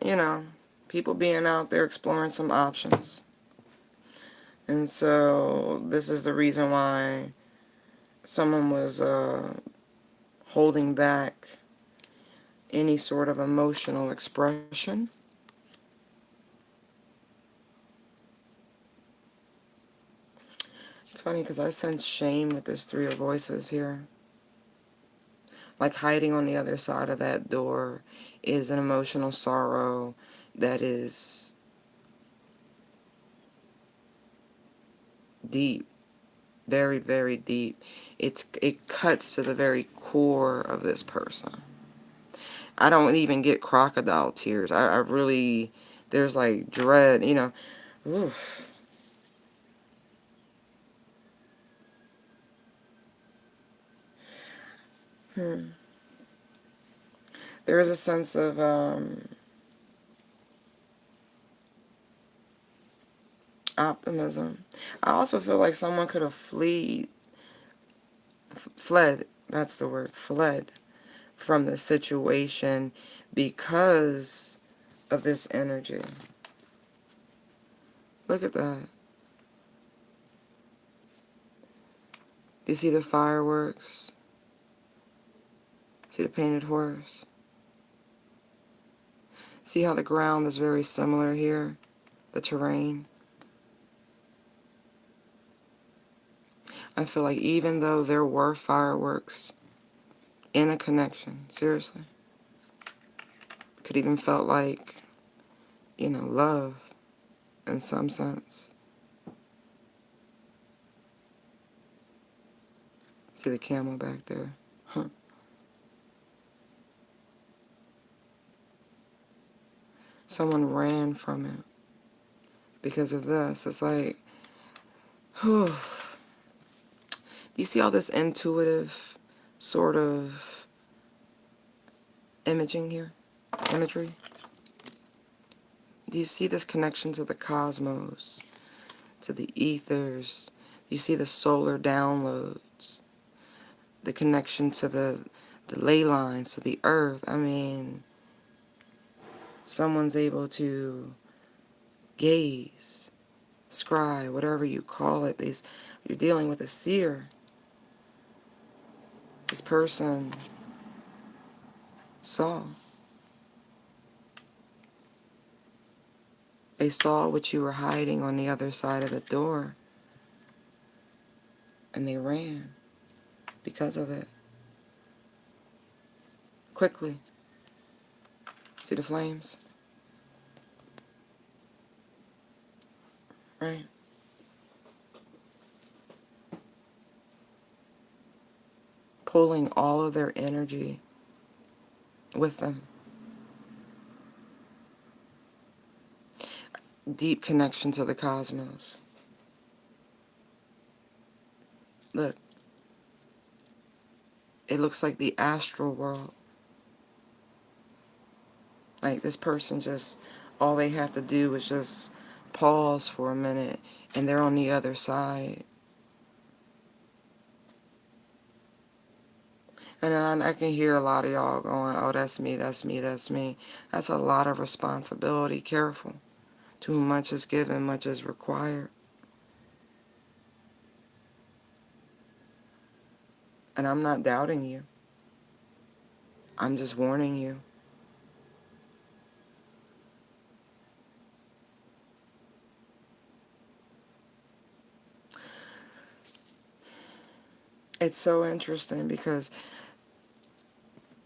you know, people being out there exploring some options. And so this is the reason why someone was holding back any sort of emotional expression. It's funny because I sense shame with this Three of Voices here. Like hiding on the other side of that door is an emotional sorrow that is deep, very, very deep. It cuts to the very core of this person. I don't even get crocodile tears. I really, there's like dread, you know. Oof. There is a sense of optimism. I also feel like someone could have fled, that's the word, fled from the situation because of this energy. Look at that. You see the fireworks? See the painted horse? See how the ground is very similar here? The terrain? I feel like even though there were fireworks in a connection, seriously, could even felt like, love in some sense. See the camel back there? Huh. Someone ran from it because of this. It's like, whew. Do you see all this intuitive sort of imaging here? Imagery? Do you see this connection to the cosmos, to the ethers? Do you see the solar downloads? The connection to the ley lines, to the earth? I mean, someone's able to gaze, scry, whatever you call it. You're dealing with a seer. This person saw. They saw what you were hiding on the other side of the door, and they ran because of it. Quickly. See the flames? Right? Pulling all of their energy with them. Deep connection to the cosmos. Look. It looks like the astral world. Like this person just, all they have to do is just pause for a minute and they're on the other side. And I can hear a lot of y'all going, oh, that's me, that's me, that's me. That's a lot of responsibility. Careful. To whom much is given, much is required. And I'm not doubting you. I'm just warning you. It's so interesting because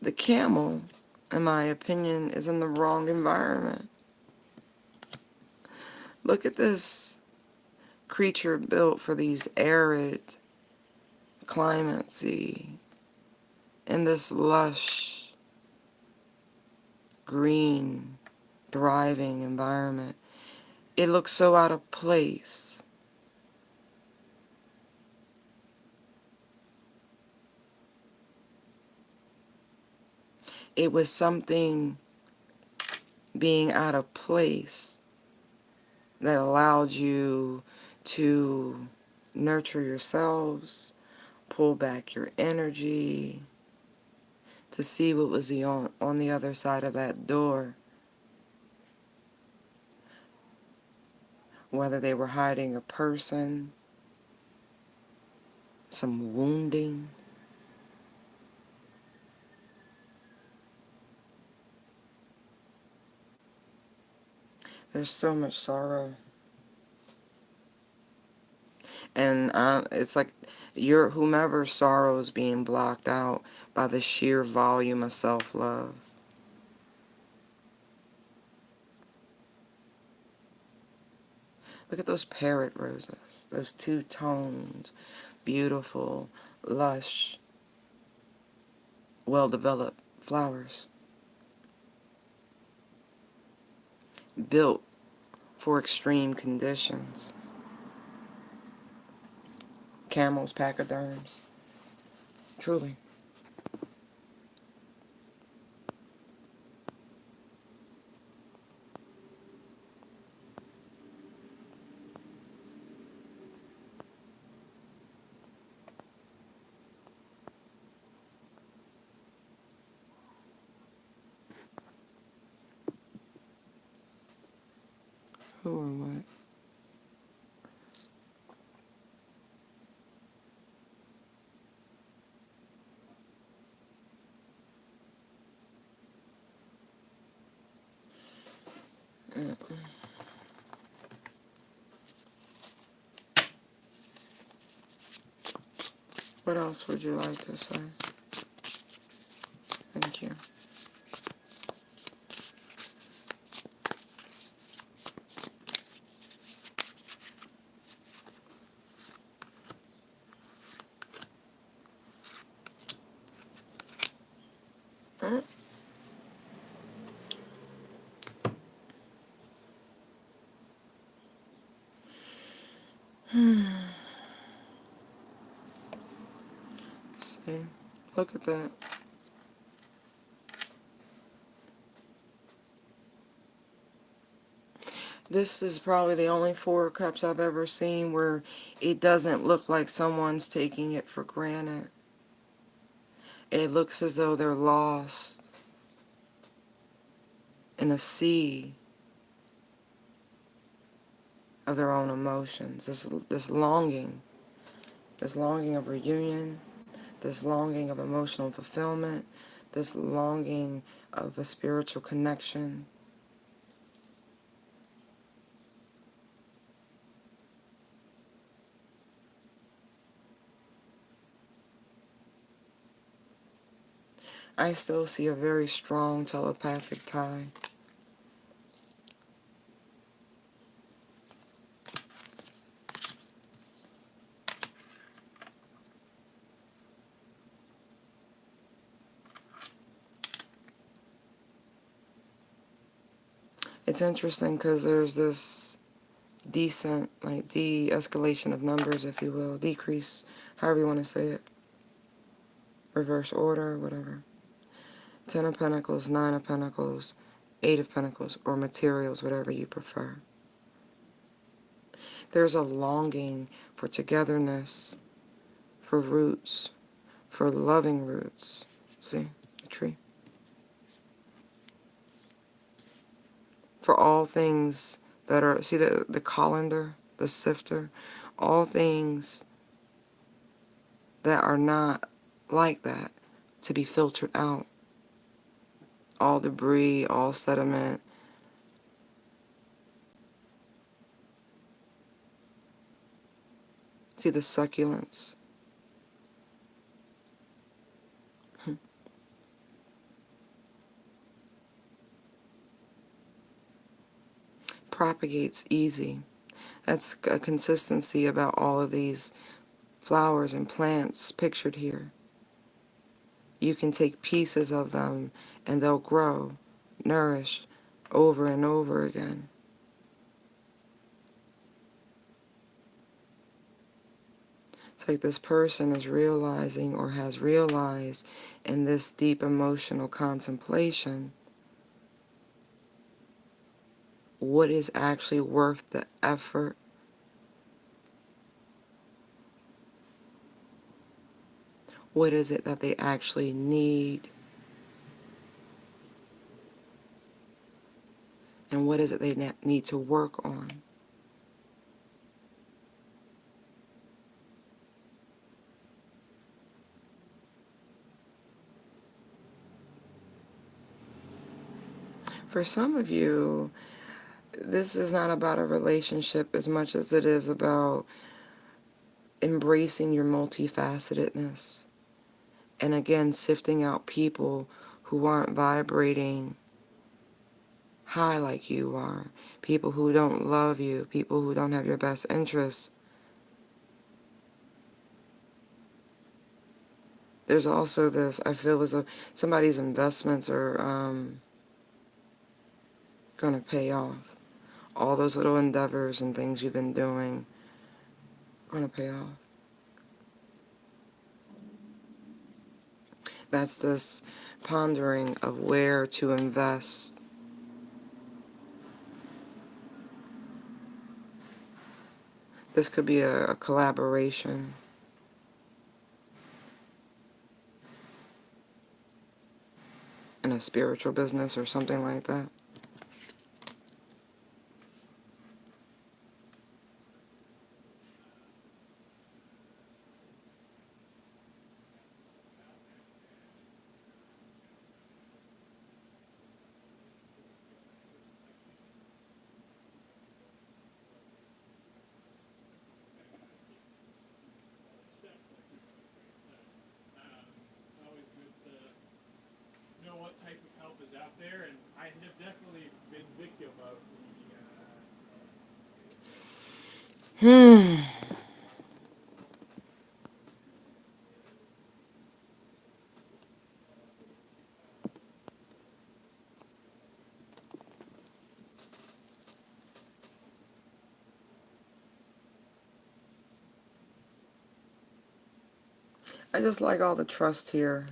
the camel, in my opinion, is in the wrong environment. Look at this creature built for these arid climates, see, in this lush, green, thriving environment. It looks so out of place. It was something being out of place that allowed you to nurture yourselves, pull back your energy, to see what was on the other side of that door. Whether they were hiding a person, some wounding. There's so much sorrow. And it's like whomever's sorrow is being blocked out by the sheer volume of self-love. Look at those parrot roses, those two-toned, beautiful, lush, well-developed flowers. Built for extreme conditions. Camels, pachyderms. Truly. Who or what? What else would you like to say? Thank you. See, look at that. This is probably the only Four of Cups I've ever seen where it doesn't look like someone's taking it for granted. It looks as though they're lost in a sea of their own emotions. This longing of reunion, this longing of emotional fulfillment, this longing of a spiritual connection. I still see a very strong telepathic tie. It's interesting because there's this descent, like de-escalation of numbers, if you will, decrease, however you want to say it, reverse order, whatever. 10 of Pentacles, 9 of Pentacles, 8 of Pentacles, or materials, whatever you prefer. There's a longing for togetherness, for roots, for loving roots. See, the tree. For all things that are, see the colander, the sifter, all things that are not like that to be filtered out. All debris, all sediment. See the succulents. Propagates easy. That's a consistency about all of these flowers and plants pictured here. You can take pieces of them and they'll grow, nourish over and over again. It's like this person is realizing or has realized in this deep emotional contemplation what is actually worth the effort. What is it that they actually need? And what is it they need to work on? For some of you, this is not about a relationship as much as it is about embracing your multifacetedness. And again, sifting out people who aren't vibrating high like you are. People who don't love you. People who don't have your best interests. There's also this, I feel as though somebody's investments are going to pay off. All those little endeavors and things you've been doing are going to pay off. That's this pondering of where to invest. This could be a collaboration. In a spiritual business or something like that. Hmm. I just like all the trust here.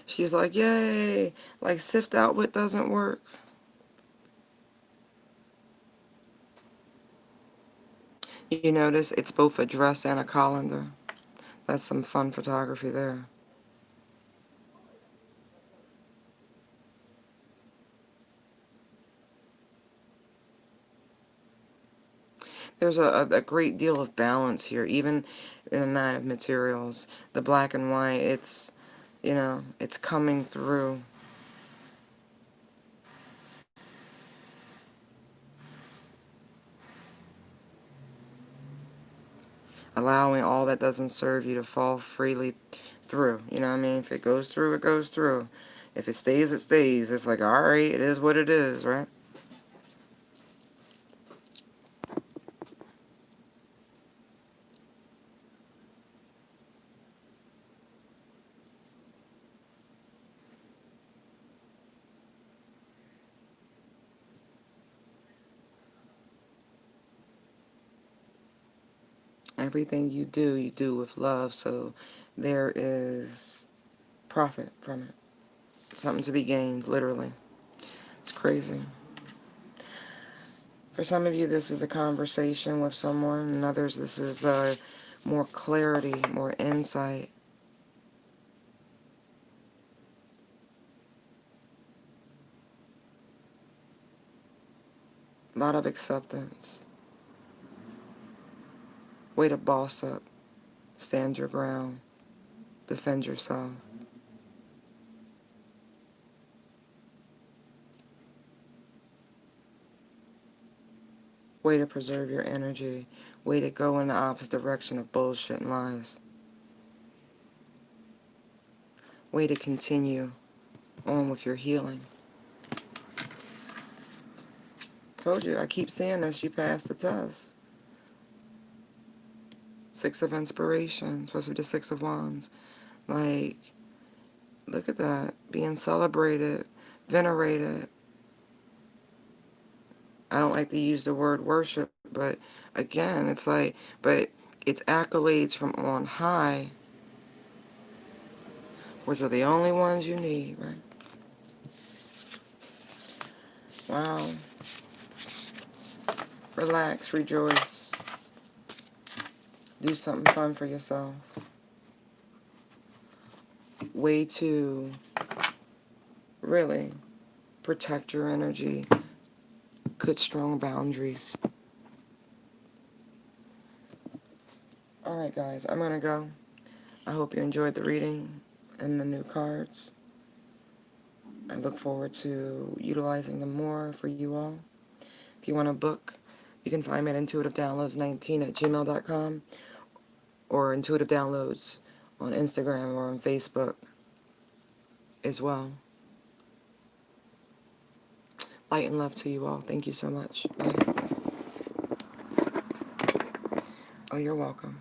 She's like, yay, like sift out what doesn't work. You notice it's both a dress and a colander. That's some fun photography there. There's a great deal of balance here, even in the Nine of Materials. The black and white, it's, you know, it's coming through. Allowing all that doesn't serve you to fall freely through. You know what I mean? If it goes through, it goes through. If it stays, it stays. It's like, alright, it is what it is, right? Everything you do with love, so there is profit from it. Something to be gained, literally. It's crazy. For some of you, this is a conversation with someone, and others, this is more clarity, more insight. A lot of acceptance. Way to boss up. Stand your ground. Defend yourself. Way to preserve your energy. Way to go in the opposite direction of bullshit and lies. Way to continue on with your healing. Told you, I keep saying this, you passed the test. Six of Inspiration, supposed to be the Six of Wands. Like, look at that. Being celebrated, venerated. I don't like to use the word worship, but again, it's like, but it's accolades from on high, which are the only ones you need, right? Wow. Relax, rejoice. Do something fun for yourself. Way to really protect your energy. Good, strong boundaries. Alright, guys, I'm going to go. I hope you enjoyed the reading and the new cards. I look forward to utilizing them more for you all. If you want a book, you can find me at intuitivedownloads19@gmail.com or Intuitive Downloads on Instagram or on Facebook as well. Light and love to you all. Thank you so much. Bye. Oh, you're welcome.